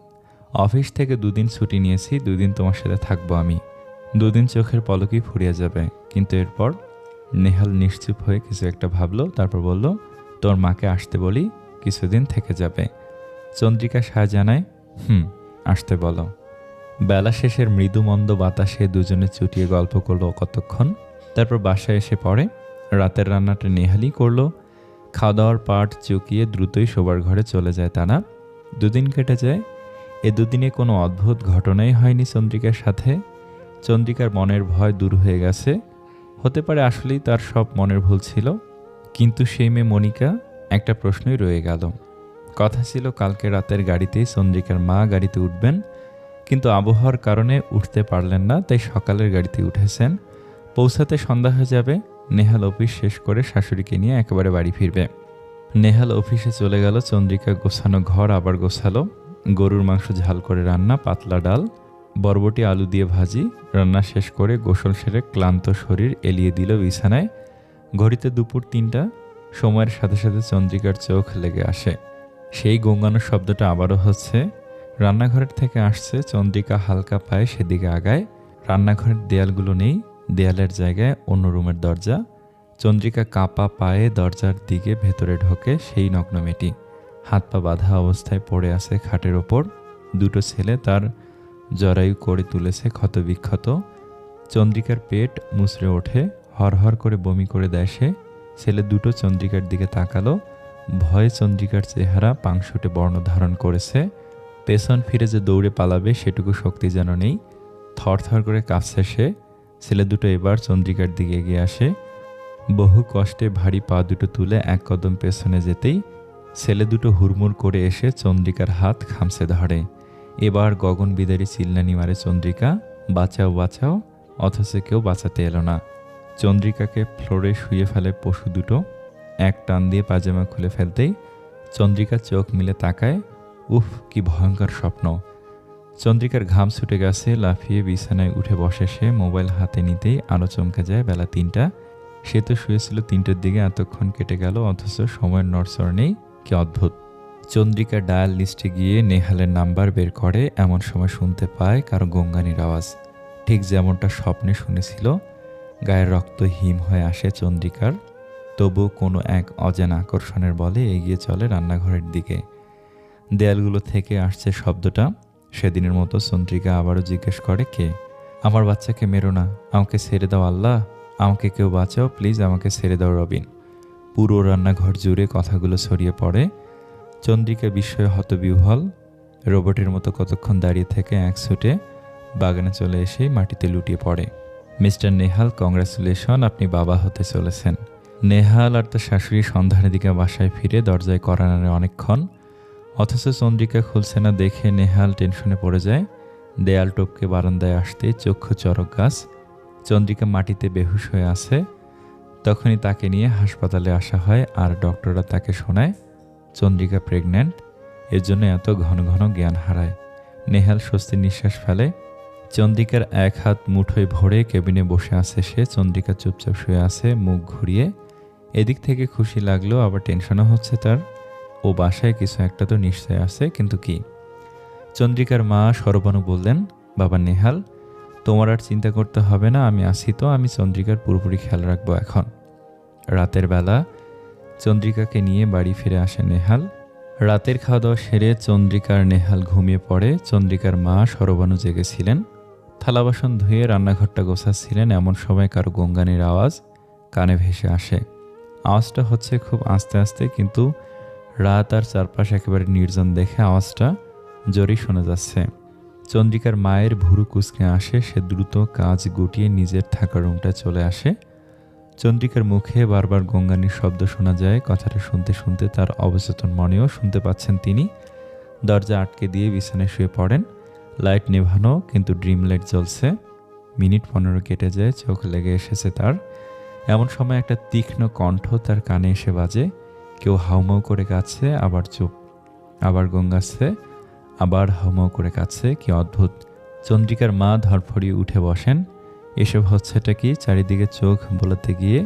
অফিস থেকে 2 দিন ছুটি নিয়েছি, 2 দিন তোমার সাথে থাকবো আমি। 2 দিন চোখের পলকই ফুরিয়ে যাবে, কিন্তু এরপর? নেহাল নিশ্চুপ হয়ে কিছু একটা ভাবলো, তারপর বলল, তোর মাকে আসতে বলি, কিছুদিন থেকে যাবে। চন্দ্রিকা সায় জানায়, আসতে বলো। বেলা শেষের মৃদুমন্দ বাতাসে দুজনে চুটিয়ে গল্প করলো কতক্ষণ। তারপর বাসায় এসে পড়ে। রাতের রান্নাটা নেহালই করলো। খাওয়া দাওয়ার পাট চুকিয়ে দ্রুতই শোবার ঘরে চলে যায় তারা। 2 দিন কেটে যায়। এ 2 দিনে কোনো অদ্ভুত ঘটনাই হয়নি চন্দ্রিকার সাথে। চন্দ্রিকার মনের ভয় দূর হয়ে গেছে। হতে পারে আসলেই তার সব মনের ভুল ছিল। কিন্তু সেই মেয়ে মনিকা, একটা প্রশ্নই রয়ে গেল। কথা ছিল কালকে রাতের গাড়িতেই চন্দ্রিকার মা গাড়িতে উঠবেন, কিন্তু আবহাওয়ার কারণে উঠতে পারলেন না, তাই সকালের গাড়িতে উঠেছেন। পৌঁছাতে সন্ধ্যা হয়ে যাবে। নেহাল অফিস শেষ করে শাশুড়িকে নিয়ে একেবারে বাড়ি ফিরবে। নেহাল অফিসে চলে গেল। চন্দ্রিকা গোছানো ঘর আবার গোছালো। গরুর মাংস ঝাল করে রান্না, পাতলা ডাল, বরবটি আলু দিয়ে ভাজি। রান্না শেষ করে গোসল সেরে ক্লান্ত শরীর এলিয়ে দিল বিছানায়। ঘড়িতে দুপুর 3টা। সময়ের সাথে সাথে চন্দ্রিকার চোখ লেগে আসে। সেই গঙ্গানোর শব্দটা আবারও হচ্ছে। রান্নাঘরের থেকে আসছে। চন্দ্রিকা হালকা পায়ে সেদিকে আগায়। রান্নাঘরের দেয়ালগুলো নেই, দেয়ালের জায়গায় অন্য রুমের দরজা। চন্দ্রিকা কাঁপা পায়ে দরজার দিকে ভেতরে ঢোকে। সেই নগ্ন মেয়েটি হাত পা বাঁধা অবস্থায় পড়ে আছে খাটের ওপর। 2টো ছেলে তার জরায়ু করে তুলেছে ক্ষতবিক্ষত। চন্দ্রিকার পেট মুচড়ে ওঠে, হরহর করে বমি করে দেয় সে। ছেলে দুটো চন্দ্রিকার দিকে তাকালো। ভয়ে চন্দ্রিকার চেহারা পাংশুটে বর্ণ ধারণ করেছে। পেছন ফিরে যে দৌড়ে পালাবে সেটুকু শক্তি যেন নেই। থরথর করে কাঁপছে সে। ছেলে দুটো এবার চন্দ্রিকার দিকে এগিয়ে আসে। বহু কষ্টে ভারী পা দুটো তুলে এক কদম পেছনে যেতেই ছেলে দুটো হুড়মুড় করে এসে চন্দ্রিকার হাত খামছে ধরে। এবার গগন বিদারী চিল্লানি মারে চন্দ্রিকা, বাঁচাও বাঁচাও, অথচ কেউ বাঁচাতে এলো না। চন্দ্রিকাকে ফ্লোরে শুয়ে ফেলে পশু দুটো। এক টান দিয়ে পাজামা খুলে ফেলতেই চন্দ্রিকা চোখ মিলে তাকায়। উফ, কি ভয়ঙ্কর স্বপ্ন! চন্দ্রিকার ঘাম ছুটে গেছে। লাফিয়ে বিছানায় উঠে বসে সে। মোবাইল হাতে নিতেই আরও চমকে যায়। বেলা ৩টা। সে তো শুয়েছিল ৩টার দিকে, এতক্ষণ কেটে গেল অথচ সময়ের নড়চড় নেই। কি অদ্ভুত! চন্দ্রিকা ডায়াল লিস্টে গিয়ে নেহালের নাম্বার বের করে। এমন সময় শুনতে পায় কারো গঙ্গানির আওয়াজ। ঠিক যেমনটা স্বপ্নে শুনেছিল। গায়ের রক্ত হিম হয়ে আসে চন্দ্রিকার। তবু কোনো এক অজানা আকর্ষণের বলে এগিয়ে চলে রান্নাঘরের দিকে। দেয়ালগুলো থেকে আসছে শব্দটা। সেদিনের মতো চন্দ্রিকা আবারও জিজ্ঞেস করে, কে? আমার বাচ্চাকে মেরো না, আমাকে ছেড়ে দাও আল্লাহ, আমাকে কেউ বাঁচাও প্লিজ, আমাকে ছেড়ে দাও রবিন। পুরো রান্নাঘর জুড়ে কথাগুলো ছড়িয়ে পড়ে। চন্দ্রিকা বিস্ময়ে হতবিহ্বল। রোবটের মতো কতক্ষণ দাঁড়িয়ে থেকে এক ছুটে বাগানে চলে এসে মাটিতে লুটিয়ে পড়ে। মিস্টার নেহাল, কংগ্রাচুলেশন, আপনি বাবা হতে চলেছেন। নেহাল আর তার শাশুড়ি সন্ধ্যার দিকে বাসায় ফিরে দরজায় কড়া নাড়ে অনেকক্ষণ। অথচ চন্দ্রিকা খুলছে না দেখে নেহাল টেনশনে পড়ে যায়। দেয়াল টপকে বারান্দায় আসতে চক্ষু চরক গাছ। চন্দ্রিকা মাটিতে বেহুশ হয়ে আছে। তখনই তাকে নিয়ে হাসপাতালে আসা হয় আর ডক্টররা তাকে শোনায় চন্দ্রিকা প্রেগন্যান্ট। এর জন্য এত ঘন ঘন জ্ঞান হারায়। নেহাল স্বস্তির নিঃশ্বাস ফেলে। চন্দ্রিকার এক হাত মুঠোয় ভরে কেবিনে বসে আছে সে। চন্দ্রিকা চুপচাপ শুয়ে আছে মুখ ঘুরিয়ে। এদিক থেকে খুশি লাগলেও আবার টেনশনও হচ্ছে তার। ও বাসায় কিছু একটা তো নিশ্চয় আছে, কিন্তু কি? চন্দ্রিকার মা সরবানু বললেন, বাবা নেহাল, তোমার আর চিন্তা করতে হবে না, আমি আছি তো, আমি চন্দ্রিকার পুরোপুরি খেয়াল রাখবো এখন। রাতের বেলা চন্দ্রিকাকে নিয়ে বাড়ি ফিরে আসে নেহাল। রাতের খাওয়া দাওয়া সেরে চন্দ্রিকার নেহাল ঘুমিয়ে পড়ে। চন্দ্রিকার মা সরবানু জেগেছিলেন, থালা বাসন ধুয়ে রান্নাঘরটা গোছাচ্ছিলেন। এমন সময় কারো গঙ্গানির আওয়াজ কানে ভেসে আসে। আওয়াজটা হচ্ছে খুব আস্তে আস্তে, কিন্তু রাত আর চারপাশ একেবারে নির্জন দেখে আওয়াজটা জোরেই শোনা যাচ্ছে। চন্দ্রিকার মায়ের ভুরু কুঁচকে আসে। সে দ্রুত কাজ গুটিয়ে নিজের থাকার রুমটায় চলে আসে। চন্দ্রিকার মুখে বারবার গঙ্গানির শব্দ শোনা যায়। কথাটা শুনতে শুনতে তার অবচেতন মনেও শুনতে পাচ্ছেন তিনি। দরজা আটকে দিয়ে বিছানায় শুয়ে পড়েন। লাইট নেভানো, কিন্তু ড্রিম লাইট জ্বলছে। মিনিট 15 কেটে যায়। চোখ লেগে এসেছে তার। এমন সময় একটা তীক্ষ্ণ কণ্ঠ তার কানে এসে বাজে। কেউ হাউমাউ করে কাঁদছে, আবার চুপ, আবার গঙ্গাচ্ছে, আবার হাউমাউ করে কাঁদছে। কি অদ্ভুত! চন্দ্রিকার মা ধরফড়িয়ে উঠে বসেন। এসব হচ্ছেটা কি? চারিদিকে চোখ বোলাতে গিয়ে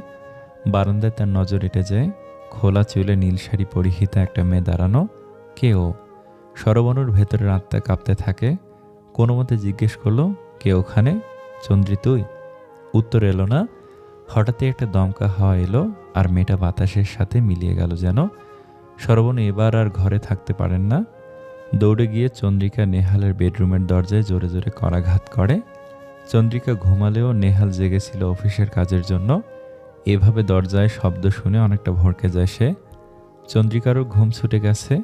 বারান্দায় তার নজর এঁটে যায়। খোলা চুলে নীল শাড়ি পরিহিতা একটা মেয়ে দাঁড়ানো। কে ও? সরবনুর ভেতরের আত্মা কাঁপতে থাকে। কোনো মতে জিজ্ঞেস করলো, কে ওখানে? চন্দ্রি, তুই? উত্তর এলো না। হঠাৎই একটা দমকা হাওয়া এলো আর মেয়েটা বাতাসের সাথে মিলিয়ে গেল যেন। সরবনু এবার আর ঘরে থাকতে পারেন না। দৌড়ে গিয়ে চন্দ্রিকা নেহালের বেডরুমের দরজায় জোরে জোরে করাঘাত করে। চন্দ্রিকা ঘুমালেও নেহাল জেগেছিল অফিসের কাজের জন্য। এভাবে দরজায় শব্দ শুনে অনেকটা ভড়কে যায় সে। চন্দ্রিকারও ঘুম ছুটে গেছে।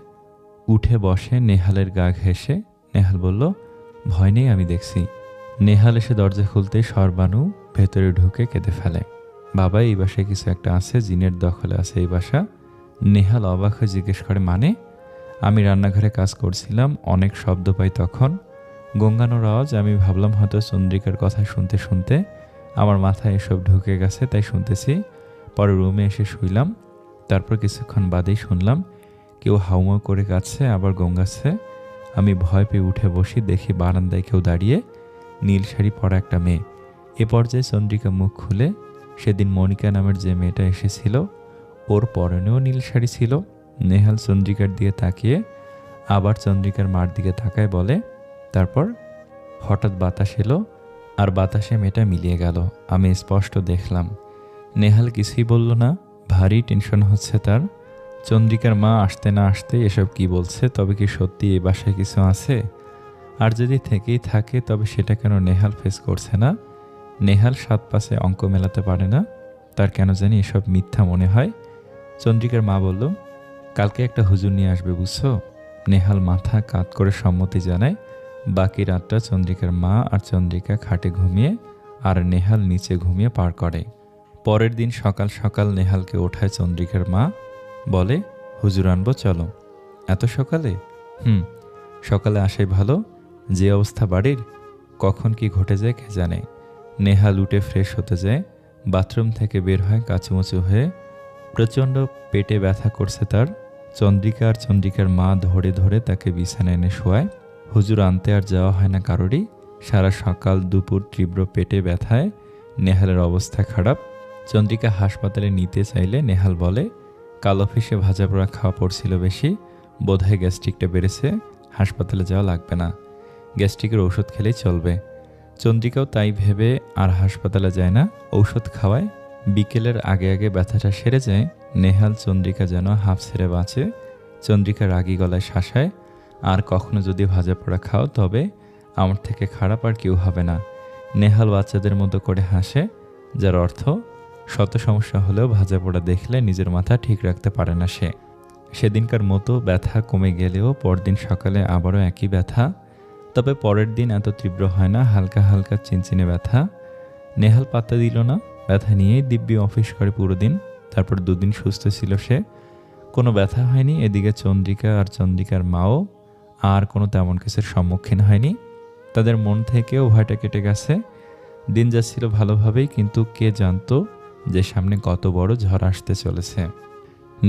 উঠে বসে নেহালের গা ঘেঁষে। নেহাল বলল, ভয় নেই, আমি দেখছি। নেহাল এসে দরজা খুলতেই সরবানু ভেতরে ঢুকে কেঁদে ফেলে। বাবা, এই বাসায় কিছু একটা আছে, জিনের দখলে আছে এই বাসা। নেহাল অবাক হয়ে জিজ্ঞেস করে, মানে? আমি রান্নাঘরে কাজ করছিলাম, অনেক শব্দ পাই তখন, গঙ্গানোর আওয়াজ। আমি ভাবলাম হয়তো চন্দ্রিকার কথা শুনতে শুনতে আমার মাথায় এসব ঢুকে গেছে, তাই শুনতেছি। পরে রুমে এসে শুইলাম। তারপর কিছুক্ষণ বাদেই শুনলাম কেউ হাউমাউ করে কাঁদছে, আবার গঙ্গাচ্ছে। আমি ভয় পেয়ে উঠে বসি, দেখি বারান্দায় কেউ দাঁড়িয়ে, নীল শাড়ি পরা একটা মেয়ে। এ পর্যায়ে চন্দ্রিকা মুখ খুলে, সেদিন মনিকা নামের যে মেয়েটা এসেছিল ওর পরনেও নীল শাড়ি ছিল। নেহাল চন্দ্রিকার দিকে তাকিয়ে আবার চন্দ্রিকার মার দিকে তাকায়, বলে, তারপর হঠাৎ বাতাস এলো আর বাতাসে মেয়েটা মিলিয়ে গেল। আমি স্পষ্ট দেখলাম। নেহাল কিছুই বলল না। ভারী টেনশন হচ্ছে তার। চন্দ্রিকার মা আসতে না আসতে এসব কি বলছে? তবে কি সত্যি এই বাসায় কিছু আছে? আর যদি থেকেই থাকে তবে সেটা কেন নেহাল ফেস করছে না? নেহাল 7 পাশে অঙ্ক মেলাতে পারে না? তার কেন জানি এসব মিথ্যা মনে হয়। চন্দ্রিকার মা বলল, কালকে একটা হুজুর নিয়ে আসবে, বুঝছো? নেহাল মাথা কাত করে সম্মতি জানায়। বাকি রাতটা চন্দ্রিকার মা আর চন্দ্রিকা খাটে ঘুমিয়ে আর নেহাল নিচে ঘুমিয়ে পার করে। পরের দিন সকাল সকাল নেহালকে ওঠায় চন্দ্রিকার মা, বলে, হুজুর আনবো, চলো। এত সকালে? সকালে আসাই ভালো। যে অবস্থা বাড়ির, কখন কি ঘটে যায় কে জানে। নেহাল উঠে ফ্রেশ হতে যায়, বাথরুম থেকে বের হয় কাচুমুচু হয়ে। প্রচণ্ড পেটে ব্যথা করছে তার। চন্দ্রিকা আর চন্দ্রিকার মা ধরে ধরে তাকে বিছানায় এনে শোয়ায়। হুজুর আনতে আর যাওয়া হয় না কারোরই। সারা সকাল দুপুর তীব্র পেটে ব্যথায় নেহালের অবস্থা খারাপ। চন্দ্রিকা হাসপাতালে নিতে চাইলে নেহাল বলে, কাল অফিসে ভাজা পোড়া খাওয়া পড়ছিল বেশি, বোধহয় গ্যাস্ট্রিকটা বেড়েছে, হাসপাতালে যাওয়া লাগবে না, গ্যাস্ট্রিকের ঔষধ খেলেই চলবে। চন্দ্রিকাও তাই ভেবে আর হাসপাতালে যায় না, ঔষধ খাওয়ায়। বিকেলের আগে আগে ব্যথাটা সেরে যায়। নেহাল চন্দ্রিকা যেন হাফ ছেড়ে বাঁচে। চন্দ্রিকা রাগী গলায় শাসায়, আর কখনো যদি ভাজা পোড়া খাও তবে আমার থেকে খারাপ আর কেউ হবে না। নেহাল বাচ্চাদের মতো করে হাসে, যার অর্থ শত সমস্যা হলেও ভাজা পোড়া দেখলে নিজের মাথা ঠিক রাখতে পারে না সে। সেদিনকার মতো ব্যথা কমে গেলেও পরদিন সকালে আবারও একই ব্যথা। তবে পরের দিন এত তীব্র হয় না, হালকা হালকা চিনচিনে ব্যথা। নেহাল পাত্তা দিল না, ব্যথা নিয়েই দিব্যি অফিস করে পুরো দিন। তারপর দুদিন সুস্থ ছিল সে, কোনো ব্যথা হয়নি। এদিকে চন্দ্রিকা আর চন্দ্রিকার মাও আর কোনো তেমন কিছুর সম্মুখীন হয়নি। তাদের মন থেকেও ভয়টা কেটে গেছে। দিন যাচ্ছিল ভালোভাবেই, কিন্তু কে জানতো যে সামনে কত বড় ঝড় আসতে চলেছে।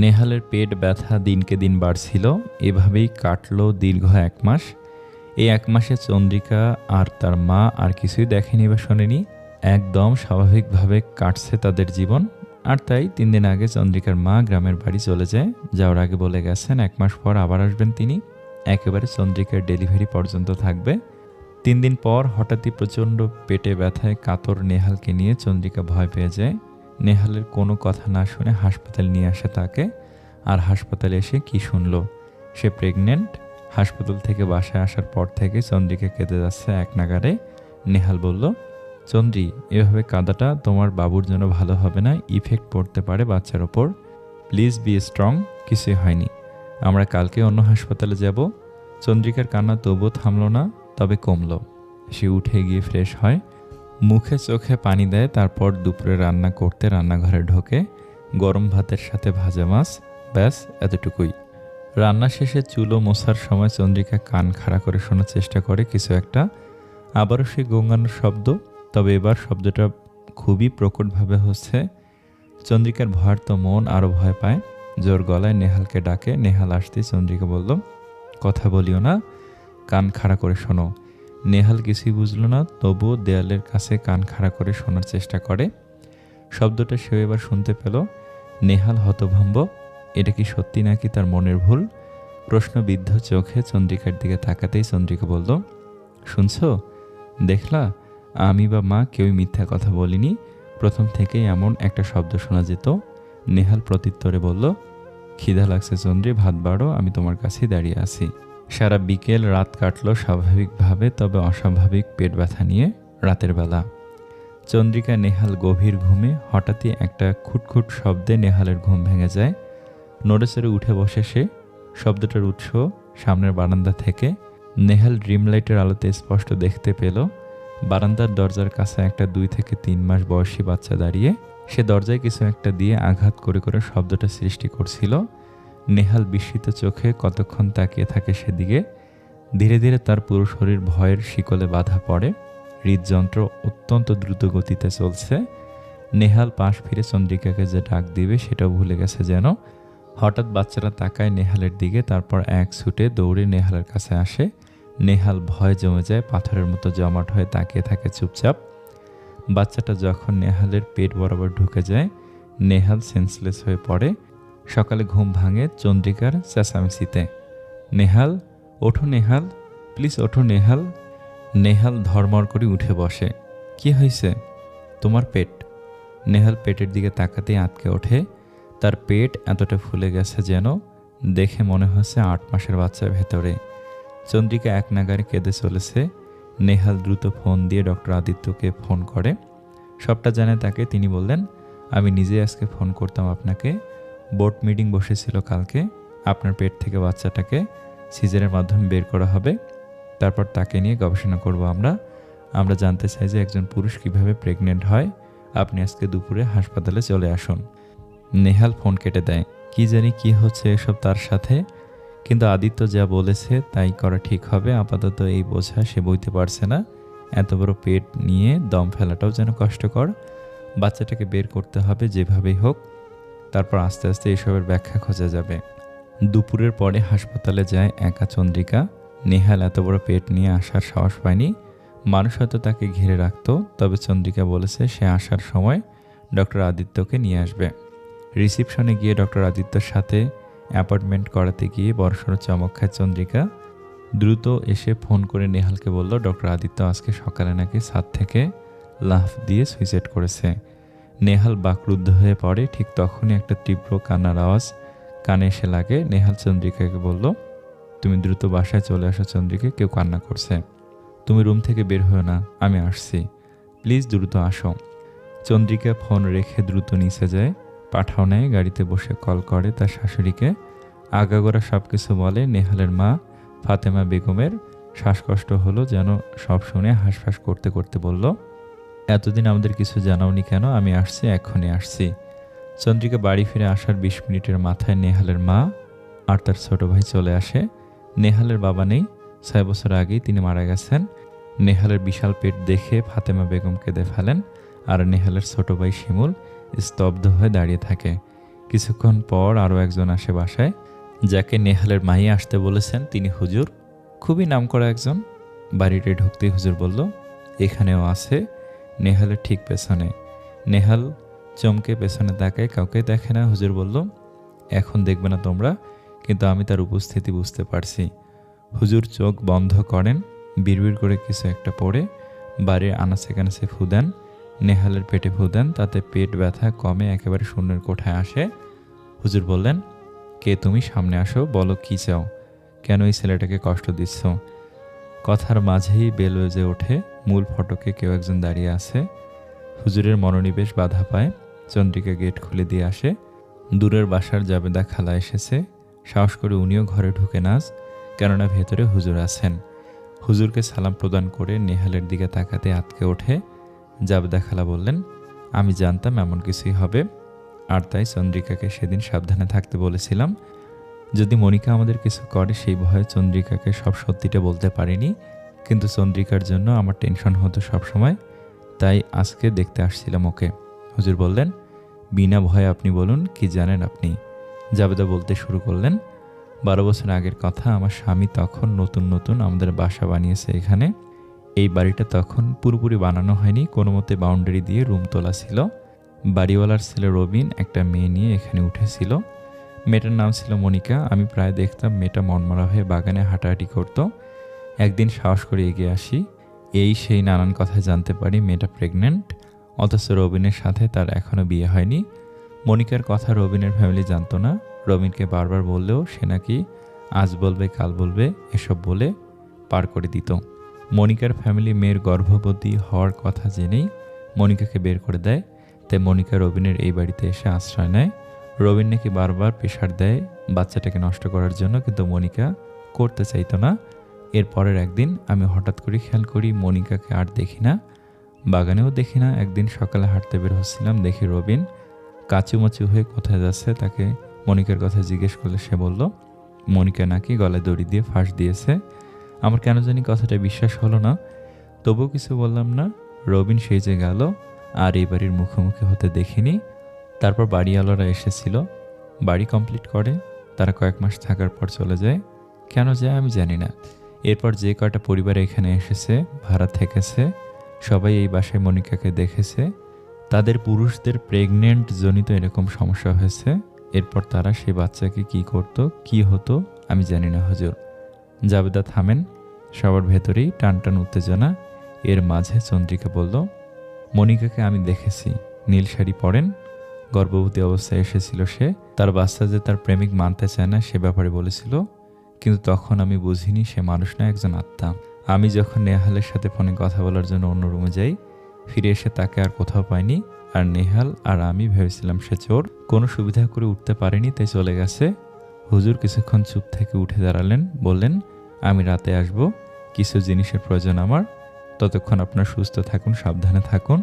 নেহালের পেট ব্যথা দিনকে দিন বাড়ছিল। এভাবেই কাটলো দীর্ঘ 1 মাস। এই 1 মাসে চন্দ্রিকা আর তার মা আর কিছুই দেখেনি বা শোনেনি। একদম স্বাভাবিকভাবে কাটছে তাদের জীবন। আর তাই 3 দিন আগে চন্দ্রিকার মা গ্রামের বাড়ি চলে যায়। যাওয়ার আগে বলে গেছেন 1 মাস পর আবার আসবেন তিনি, একেবারে চন্দ্রিকার ডেলিভারি পর্যন্ত থাকবে। 3 দিন পর হঠাৎই প্রচণ্ড পেটে ব্যথায় কাতর নেহালকে নিয়ে চন্দ্রিকা ভয় পেয়ে যায়। নেহালের কোনো কথা না শুনে হাসপাতালে নিয়ে আসে তাকে। আর হাসপাতালে এসে কি শুনল, সে প্রেগনেন্ট। হাসপাতাল থেকে বাসায় আসার পর থেকে চন্দ্রিকা কেঁদে যাচ্ছে এক নাগাড়ে। নেহাল বলল, চন্দ্রি, এভাবে কাঁদাটা তোমার বাবুর জন্য ভালো হবে না, ইফেক্ট পড়তে পারে বাচ্চার ওপর। প্লিজ বি স্ট্রং, কিছুই হয়নি, আমরা কালকে অন্য হাসপাতালে যাব। চন্দ্রিকার কান্না তবুও থামল না, তবে কমল। সে উঠে গিয়ে ফ্রেশ হয়, মুখে চোখে পানি দেয়। তারপর দুপুরে রান্না করতে রান্নাঘরে ঢোকে। গরম ভাতের সাথে ভাজা মাছ, ব্যাস এতটুকুই। রান্না শেষে চুলো মোছার সময় চন্দ্রিকা কান খাড়া করে শোনার চেষ্টা করে কিছু একটা। আবারও সে গঙ্গানোর শব্দ, তবে এবার শব্দটা খুবই প্রকটভাবে হচ্ছে। চন্দ্রিকার ভয়ার্ত মন আরও ভয় পায়। জোর গলায় নেহালকে ডাকে। নেহাল আসতেই চন্দ্রিকা বলল, কথা বলিও না, কান খাড়া করে শোনো। নেহাল কিছুই বুঝল না, তবুও দেয়ালের কাছে কান খাড়া করে শোনার চেষ্টা করে। শব্দটা সেও এবার শুনতে পেল। নেহাল হতভম্ব, এটা কি সত্যি নাকি তার মনের ভুল? প্রশ্নবিদ্ধ চোখে চন্দ্রিকার দিকে তাকাতেই চন্দ্রিকা বলল, শুনছো? দেখলা, আমি বা মা কেউই মিথ্যা কথা বলিনি, প্রথম থেকেই এমন একটা শব্দ শোনা যেত। নেহাল প্রত্যুত্তরে বলল, খিদা লাগছে চন্দ্রি, ভাত বাড়ো, আমি তোমার কাছেই দাঁড়িয়ে আছি। সারা বিকেল রাত কাটলো স্বাভাবিকভাবে, তবে অস্বাভাবিক পেট ব্যথা নিয়ে। রাতের বেলা চন্দ্রিকা নেহাল গভীর ঘুমে। হঠাৎই একটা খুটখুট শব্দে নেহালের ঘুম ভেঙে যায়। নড়েচড়ে উঠে বসে সে। শব্দটার উৎস সামনের বারান্দা থেকে। নেহাল ড্রিম লাইটের আলোতে স্পষ্ট দেখতে পেল বারান্দার দরজার কাছে একটা 2 থেকে 3 মাস বয়সী বাচ্চা দাঁড়িয়ে। সে দরজায় কিছু একটা দিয়ে আঘাত করে করে শব্দটা সৃষ্টি করছিল। নেহাল বিস্মিত চোখে কতক্ষণ তাকিয়ে থাকে সেদিকে। ধীরে ধীরে তার পুরো শরীর ভয়ের শিকলে বাঁধা পড়ে। হৃদযন্ত্র অত্যন্ত দ্রুত গতিতে চলছে। নেহাল পাশ ফিরে চন্দ্রিকাকে যে ডাক দিবে সেটাও ভুলে গেছে যেন। হঠাৎ বাচ্চারা তাকায় নেহালের দিকে, তারপর এক ছুটে দৌড়ে নেহালের কাছে আসে। নেহাল ভয় জমে যায়, পাথরের মতো জমাট হয়ে তাকিয়ে থাকে চুপচাপ। বাচ্চাটা যখন নেহালের পেট বরাবর ঢুকে যায়, নেহাল সেন্সলেস হয়ে পড়ে। সকালে ঘুম ভাঙে চন্দ্রিকার চেঁচামেচিতে। নেহাল, ওঠো নেহাল, প্লিজ ওঠো নেহাল। নেহাল ধর্মর করে উঠে বসে। কি হয়েছে? তোমার পেট। নেহাল পেটের দিকে তাকাতেই আঁতকে ওঠে। তার পেট এতটা ফুলে গেছে যেন দেখে মনে হচ্ছে 8 মাসের বাচ্চা ভেতরে। চন্দ্রিকা এক নাগাড়ে কেঁদে চলেছে। নেহাল দ্রুত ফোন দিয়ে ডক্টর আদিত্যকে ফোন করে। সবটা জানে তাকে। তিনি বললেন, আমি নিজেই আজকে ফোন করতাম আপনাকে। বোর্ড মিটিং বসেছিল কালকে। আপনার পেট থেকে বাচ্চাটাকে সিজারের মাধ্যমে বের করা হবে। তারপর তাকে নিয়ে গবেষণা করব আমরা জানতে চাই যে একজন পুরুষ কিভাবে প্রেগনেন্ট হয়। আপনি আজকে দুপুরে হাসপাতালে চলে আসুন। নেহাল ফোন কেটে দেয়। কি জানি কি হচ্ছে এসব তার সাথে, কিন্তু আদিত্য যা বলেছে তাই করা ঠিক হবে। আপাতত এই বোঝা সে বইতে পারছে না। এত বড় পেট নিয়ে দম ফেলাটাও যেন কষ্টকর। বাচ্চাটাকে বের করতে হবে যেভাবেই হোক, তারপর আস্তে আস্তে এসবের ব্যাখ্যা খোঁজা যাবে। দুপুরের পরে হাসপাতালে যায় একা চন্দ্রিকা। নেহাল এত বড় পেট নিয়ে আসার সাহস পায়নি। মানুষ হয়তো তাকে ঘিরে রাখত, তবে চন্দ্রিকা বলেছে সে আসার সময় ডক্টর আদিত্যকে নিয়ে আসবে। রিসিপশনে গিয়ে ডক্টর আদিত্যর সাথে অ্যাপয়েন্টমেন্ট করাতে গিয়ে বড়সড় চমক খায় চন্দ্রিকা। দ্রুত এসে ফোন করে নেহালকে বলল ডক্টর আদিত্য আজকে সকালে নাকি ছাদ থেকে লাফ দিয়ে সুইসাইড করেছে। নেহাল বাকরুদ্ধ হয়ে পড়ে। ঠিক তখনই একটা তীব্র কান্নার আওয়াজ কানে এসে লাগে। নেহাল চন্দ্রিকাকে বলল, তুমি দ্রুত বাসায় চলে আসো চন্দ্রিকা, কেউ কান্না করছে। তুমি রুম থেকে বের হও না, আমি আসছি, প্লিজ দ্রুত আসো। চন্দ্রিকা ফোন রেখে দ্রুত নিচে যায়। পাঠাও নেয়, গাড়িতে বসে কল করে তার শাশুড়িকে। আগাগোড়া সব কিছু বলে। নেহালের মা ফাতেমা বেগমের শ্বাসকষ্ট হলো, যেন সব শুনে হাঁসফাঁস করতে করতে বলল, এতদিন আমাদের কিছু জানাওনি কেন? আমি আসছি, এক্ষুনি আসছি। চন্দ্রিকা বাড়ি ফিরে আসার 20 মিনিটের মাথায় নেহালের মা আর তার ছোট ভাই চলে আসে। নেহালের বাবা নেই, 6 বছর আগেই তিনি মারা গেছেন। নেহালের বিশাল পেট দেখে ফাতেমা বেগম কেঁদে ফেলেন, আর নেহালের ছোট ভাই শিমুল স্তব্ধ হয়ে দাঁড়িয়ে থাকে। কিছুক্ষণ পর আরও একজন আসে বাসায়, যাকে নেহালের মাই আসতে বলেছেন। তিনি হুজুর, খুবই নামকরা একজন। বাড়িতে ঢুকতেই হুজুর বলল, এখানেও আছে, নেহালের ঠিক পেছনে। নেহাল চমকে পেছনে তাকায়, কাউকে দেখে না। হুজুর বলল, এখন দেখবে না তোমরা, কিন্তু আমি তার উপস্থিতি বুঝতে পারছি। হুজুর চোখ বন্ধ করেন, বিড়বিড় করে কিছু একটা পড়ে বাড়ির আনাচে কানাচে ফু দেন। নেহালের পেটে ফু দেন, তাতে পেট ব্যথা কমে একেবারে শূন্যের কোঠায় আসে। হুজুর বললেন, কে তুমি? সামনে আসো, বলো কি চাও, কেন এই ছেলেটাকে কষ্ট দিচ্ছ? কথার মাঝেই বেল বেজে ওঠে। মূল ফটকে কেউ একজন দাঁড়িয়ে আছে। হুজুরের মনোনিবেশ বাধা পায়। চন্দ্রিকা গেট খুলে দিয়ে আসে। দূরের বাসার জাবেদা খালা এসেছে। সাহস করে উনিও ঘরে ঢুকে নাজ, কেননা ভেতরে হুজুর আছেন। হুজুরকে সালাম প্রদান করে নেহালের দিকে তাকাতে আটকে ওঠে। জাবেদা খালা বললেন, আমি জানতাম এমন কিছুই হবে, আর তাই চন্দ্রিকাকে সেদিন সাবধানে থাকতে বলেছিলাম। যদি মনিকা আমাদের কিছু করে সেই ভয়ে চন্দ্রিকাকে সব সত্যিটা বলতে পারিনি, কিন্তু চন্দ্রিকার জন্য আমার টেনশন হতো সবসময়, তাই আজকে দেখতে আসছিলাম ওকে। হুজুর বললেন, বিনা ভয়ে আপনি বলুন, কি জানেন আপনি? জাবেদা বলতে শুরু করলেন, 12 বছর আগের কথা। আমার স্বামী তখন নতুন নতুন আমাদের বাসা বানিয়েছে এখানে। এই বাড়িটা তখন পুরোপুরি বানানো হয়নি, কোনো মতে বাউন্ডারি দিয়ে রুম তোলা ছিল। বাড়িওয়ালার ছেলে রবিন একটা মেয়ে নিয়ে এখানে উঠেছিল। মেয়েটার নাম ছিল মনিকা। আমি প্রায় দেখতাম মেয়েটা মনমরা হয়ে বাগানে হাঁটাহাঁটি করত। একদিন সাহস করে এগিয়ে আসি, এই সেই নানান কথা জানতে পারি মেয়েটা প্রেগনেন্ট, অথচ রবিনের সাথে তার এখনও বিয়ে হয়নি। মনিকার কথা রবিনের ফ্যামিলি জানতো না। রবিনকে বারবার বললেও সে নাকি আজ বলবে কাল বলবে এসব বলে পার করে দিত। মনিকার ফ্যামিলি মেয়ের গর্ভবতী হওয়ার কথা জেনেই মনিকাকে বের করে দেয়। তাই মনিকা রবিনের এই বাড়িতে এসে আশ্রয় নেয়। রবিন নাকি বারবার প্রেশার দেয় বাচ্চাটাকে নষ্ট করার জন্য, কিন্তু মনিকা করতে চাইতো না। এরপরের একদিন আমি হঠাৎ করে খেয়াল করি মনিকাকে আর দেখি না, বাগানেও দেখি না। একদিন সকালে হাঁটতে বের হচ্ছিলাম, দেখি রবিন কাচুমাচু হয়ে কোথায় যাচ্ছে। তাকে মনিকার কথা জিজ্ঞেস করলে সে বলল, মনিকা নাকি গলায় দড়ি দিয়ে ফাঁস দিয়েছে। আমার কেন জানি কথাটা বিশ্বাস হলো না, তবুও কিছু বললাম না। রবিন সেই যে গেল, আর এই বাড়ির মুখোমুখি হতে দেখিনি। তারপর বাড়িওয়ালারা এসেছিল, বাড়ি কমপ্লিট করে। তারা কয়েক মাস থাকার পর চলে যায়। কেন যায় আমি জানি না। এরপর যে কয়টা পরিবার এখানে এসেছে, ভাড়া থেকেছে, সবাই এই বাসায় মনিকাকে দেখেছে। তাদের পুরুষদের প্রেগনেন্ট জনিত এরকম সমস্যা হয়েছে। এরপর তারা সেই বাচ্চাকে কি করত, কি হতো আমি জানি না হুজুর। জাবেদা থামেন, সবার ভেতরেই টান টান উত্তেজনা। এর মাঝে চন্দ্রিকা বলল, মনিকাকে আমি দেখেছি, নীল শাড়ি পরেন, গর্ভবতী অবস্থায় এসেছিল সে। তার বাচ্চা যে তার প্রেমিক মানতে চায় না সে ব্যাপারে বলেছিল, কিন্তু তখন আমি বুঝিনি সে মানুষ না, একজন আত্মা। আমি যখন নেহালের সাথে ফোনে কথা বলার জন্য অন্য রুমে যাই, ফিরে এসে তাকে আর কোথাও পাইনি। আর নেহাল আর আমি ভেবেছিলাম সে চোর। কোনো সুবিধা করে উঠতে পারেনি, তাই চলে গেছে। হুজুর কিছুক্ষণ চুপ থেকে উঠে দাঁড়ালেন, বললেন, আমি রাতে আসব, কিছু জিনিসের প্রয়োজন আমার, ততক্ষণ আপনার সুস্থ থাকুন, সাবধানে থাকুন।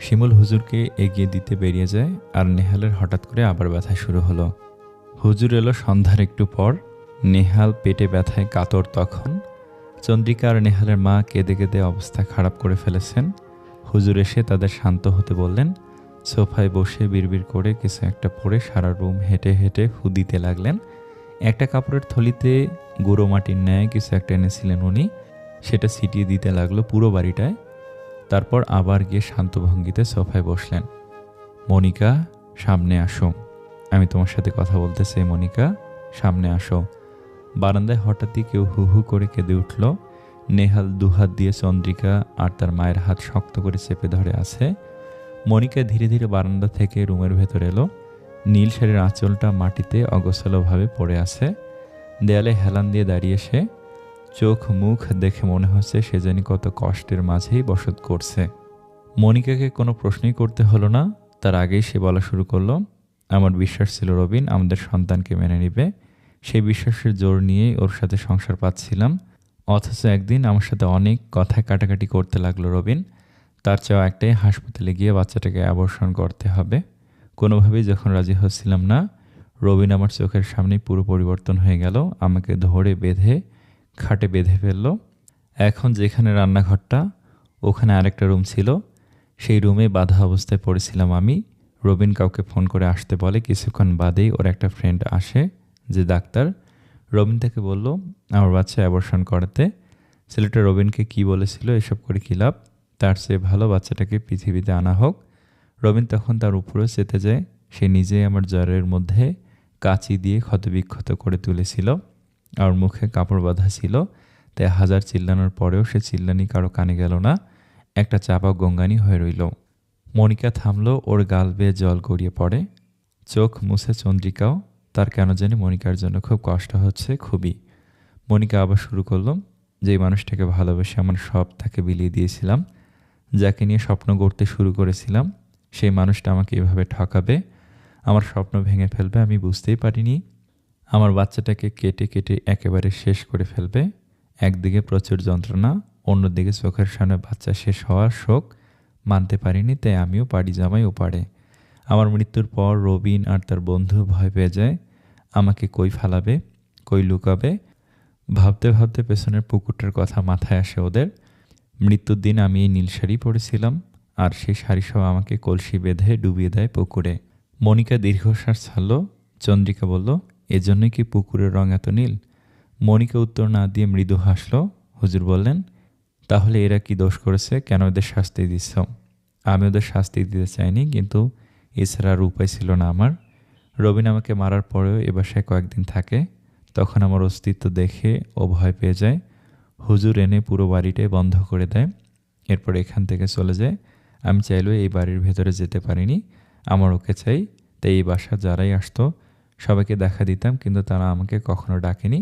শিমুল হুজুরকে এগিয়ে দিতে বেরিয়ে যায়, আর নেহালের হঠাৎ করে আবার ব্যথা শুরু হলো। হুজুর এলো সন্ধ্যার একটু পর। নেহাল পেটে ব্যথায় কাতর তখন। চন্দ্রিকা আর নেহালের মা কেঁদে কেঁদে অবস্থা খারাপ করে ফেলেছেন। হুজুর এসে তাদের শান্ত হতে বললেন। সোফায় বসে বিড়বিড় করে কিছু একটা পরে সারা রুম হেঁটে হেঁটে ফু দিতে লাগলেন। একটা কাপড়ের থলিতে গুঁড়ো মাটির ন্যায় কিছু একটা এনেছিলেন উনি, সেটা ছিটিয়ে দিতে লাগলো পুরো বাড়িটায়। তারপর আবার গিয়ে শান্ত ভঙ্গিতে সোফায় বসলেন। মনিকা, সামনে আসো, আমি তোমার সাথে কথা বলতে চাই। মনিকা, সামনে আসো। বারান্দায় হঠাৎই কেউ হু হু করে কেঁদে উঠল। নেহাল দুহাত দিয়ে চন্দ্রিকা আর তার মায়ের হাত শক্ত করে চেপে ধরে আছে। মনিকা ধীরে ধীরে বারান্দা থেকে রুমের ভেতর এলো। নীল শাড়ির আঁচলটা মাটিতে অগোছালোভাবে পড়ে আছে। দেয়ালে হেলান দিয়ে দাঁড়িয়ে সে। চোখ মুখ দেখে মনে হচ্ছে সে জানি কত কষ্টের মাঝেই বসত করছে। মনিকাকে কোনো প্রশ্নই করতে হলো না, তার আগেই সে বলা শুরু করলো, আমার বিশ্বাস ছিল রবিন আমাদের সন্তানকে মেনে নিবে। সেই বিশ্বাসের জোর নিয়েই ওর সাথে সংসার পাচ্ছিলাম। অথচ একদিন আমার সাথে অনেক কথা কাটাকাটি করতে লাগলো রবিন। তার চাওয়া একটাই, হাসপাতালে গিয়ে বাচ্চাটাকে অ্যাবর্শন করতে হবে। কোনোভাবেই যখন রাজি হচ্ছিলাম না, রবিন আমার চোখের সামনেই পুরো পরিবর্তন হয়ে গেল। আমাকে ধরে বেঁধে খাটে বেঁধে ফেলল। এখন যেখানে রান্নাঘরটা, ওখানে আরেকটা রুম ছিল। সেই রুমে বাঁধা অবস্থায় পড়েছিলাম আমি। রবিন কাউকে ফোন করে আসতে বলে। কিছুক্ষণ বাদেই ওর একটা ফ্রেন্ড আসে যে ডাক্তার। রবিন তাকে বলল আমার বাচ্চা অ্যাবর্শন করাতে। ছেলেটা রবিনকে কি বলেছিল, এসব করে কী লাভ, তার চেয়ে ভালো বাচ্চাটাকে পৃথিবীতে আনা হোক। রবিন তখন তার উপরেও চেতে যায়। সে নিজেই আমার জ্বরের মধ্যে কাঁচি দিয়ে ক্ষতবিক্ষত করে তুলেছিল। আর মুখে কাপড় বাঁধা ছিল, তাই হাজার চিল্লানোর পরেও সে চিল্লানি কারো কানে গেল না, একটা চাপা গঙ্গানি হয়ে রইল। মনিকা থামল, ওর গাল বেয়ে জল গড়িয়ে পড়ে। চোখ মুছে চন্দ্রিকাও। তার কেন জানি মনিকার জন্য খুব কষ্ট হচ্ছে, খুবই। মনিকা আবার শুরু করলো, যেই মানুষটাকে ভালোবেসে আমার সব তাকে বিলিয়ে দিয়েছিলাম, যাকে নিয়ে স্বপ্ন গড়তে শুরু করেছিলাম, সেই মানুষটা আমাকে এভাবে ঠকাবে, আমার স্বপ্ন ভেঙে ফেলবে, আমি বুঝতেই পারিনি। আমার বাচ্চাটাকে কেটে কেটে একেবারে শেষ করে ফেলবে। একদিকে প্রচুর যন্ত্রণা, অন্যদিকে চোখের সামনে বাচ্চা শেষ হওয়ার শোক। মানতে পারিনি, তাই আমিও পাড়ি জামাই ও পারে। আমার মৃত্যুর পর রবিন আর তার বন্ধু ভয় পেয়ে যায়। আমাকে কই ফালাবে, কই লুকাবে। ভাবতে ভাবতে পেছনের পুকুরটার কথা মাথায় আসে ওদের। মৃত্যুর দিন আমি এই নীল শাড়ি পরেছিলাম, আর সেই শাড়িসহ আমাকে কলসি বেঁধে ডুবিয়ে দেয় পুকুরে। মনিকা দীর্ঘশ্বাস ছাড়ল। চন্দ্রিকা বলল, এজন্যই কি পুকুরের রং এত নীল? মনিকা উত্তর না দিয়ে মৃদু হাসল। হুজুর বললেন, তাহলে এরা কি দোষ করেছে, কেন ওদের শাস্তি দিচ্ছ? আমি ওদের শাস্তি দিতে চাইনি, কিন্তু এছাড়া আর উপায় ছিল না আমার। রবিন আমাকে মারার পরেও এ বাসায় কয়েকদিন থাকে। তখন আমার অস্তিত্ব দেখে ও ভয় পেয়ে যায়। হুজুর এনে পুরো বাড়িটাই বন্ধ করে দেয়। এরপর এখান থেকে চলে যায়। আমি চাইলেও এই বাড়ির ভেতরে যেতে পারিনি। আমার ওকে চাই, তাই এই বাসা যারাই আসতো সবাইকে দেখা দিতাম, কিন্তু তারা আমাকে কখনো ডাকেনি,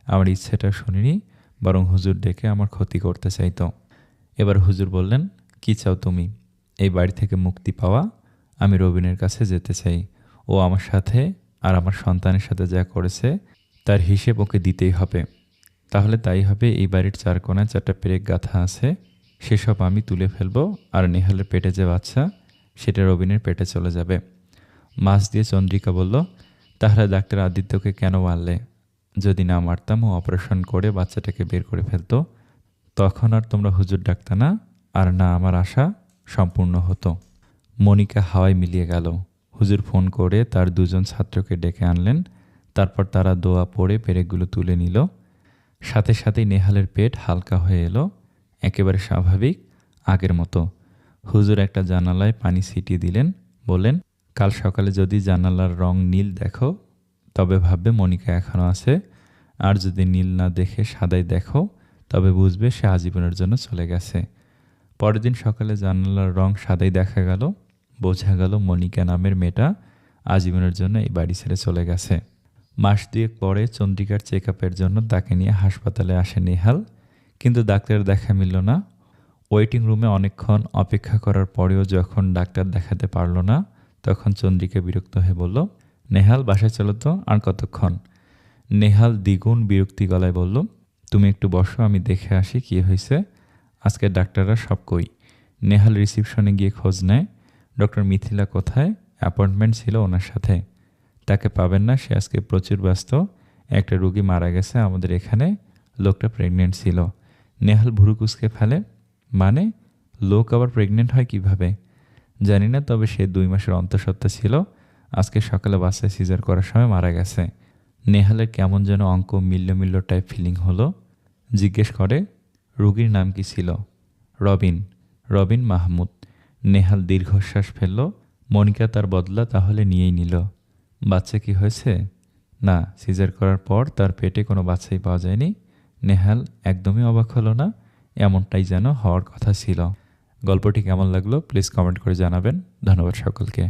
আমার ইচ্ছেটা শুনিনি, বরং হুজুর ডেকে আমার ক্ষতি করতে চাইতো। এবার হুজুর বললেন, কি চাও তুমি? এই বাড়ি থেকে মুক্তি পাওয়া। আমি রবিনের কাছে যেতে চাই। ও আমার সাথে আর আমার সন্তানের সাথে যা করেছে তার হিসেব ওকে দিতেই হবে। তাহলে তাই হবে, এই বাড়ির চার কোণায় 4টা পেরেক গাঁথা আছে, সেসব আমি তুলে ফেলবো, আর নেহালের পেটে যে বাচ্চা, সেটা রবিনের পেটে চলে যাবে। মাছ দিয়ে চন্দ্রিকা বলল, তাহলে ডাক্তার আদিত্যকে কেন মারলে? যদি না মারতাম, ও অপারেশন করে বাচ্চাটাকে বের করে ফেলতো, তখন আর তোমরা হুজুর ডাকতা না, আর না আমার আশা সম্পূর্ণ হতো। মনিকা হাওয়ায় মিলিয়ে গেল। হুজুর ফোন করে তার 2জন ছাত্রকে ডেকে আনলেন। তারপর তারা দোয়া পড়ে পেরেকগুলো তুলে নিল। সাথে সাথেই নেহালের পেট হালকা হয়ে এলো, একেবারে স্বাভাবিক, আগের মতো। হুজুর একটা জানালায় পানি ছিটিয়ে দিলেন, বললেন, কাল সকালে যদি জানালার রং নীল দেখো, তবে ভাববে মনিকা এখনও আছে, আর যদি নীল না দেখে সাদাই দেখো, তবে বুঝবে সে আজীবনের জন্য চলে গেছে। পরের দিন সকালে জানালার রং সাদাই দেখা গেল। বোঝা গেল মনিকা নামের মেয়েটা আজীবনের জন্য এই বাড়ি ছেড়ে চলে গেছে। মাস 2 পরে চন্দ্রিকার চেক আপের জন্য তাকে নিয়ে হাসপাতালে আসে নেহাল, কিন্তু ডাক্তারের দেখা মিলল না। ওয়েটিং রুমে অনেকক্ষণ অপেক্ষা করার পরেও যখন ডাক্তার দেখাতে পারল না, তখন চন্দ্রিকা বিরক্ত হয়ে বলল, নেহাল বাসায় চলো তো, আর কতক্ষণ? নেহাল দ্বিগুণ বিরক্তি গলায় বলল, তুমি একটু বসো, আমি দেখে আসি কী হয়েছে। আজকে ডাক্তাররা সব কই? নেহাল রিসিপশনে গিয়ে খোঁজ নেয় ডক্টর মিথিলা কোথায়। অ্যাপয়েন্টমেন্ট ছিল ওনার সাথে, তাকে পাবেন না, সে আজকে প্রচুর ব্যস্ত। একটা রুগী মারা গেছে আমাদের এখানে, লোকটা প্রেগনেন্ট ছিল। নেহাল ভুরু কুঁচকে ফেলে, মানে লোক আবার প্রেগনেন্ট হয় কিভাবে? জানি না, তবে সে 2 মাসের অন্তঃসত্ত্বা ছিল। আজকে সকালে বাসায় সিজার করার সময় মারা গেছে। নেহালের কেমন যেন অঙ্ক মিল্ল মিল্ল টাইপ ফিলিং হলো। জিজ্ঞেস করে, রুগীর নাম কি ছিল? রবিন। রবিন মাহমুদ। নেহাল দীর্ঘশ্বাস ফেলল। মনিকা তার বদলা তাহলে নিয়েই নিল। বাচ্চা কি হয়েছে? না, সিজার করার পর তার পেটে কোনো বাচ্চাই পাওয়া যায়নি। নেহাল একদমই অবাক হলো না, এমনটাই যেন হওয়ার কথা ছিল। গল্পটি কেমন লাগলো প্লিজ কমেন্ট করে জানাবেন। ধন্যবাদ সকলকে।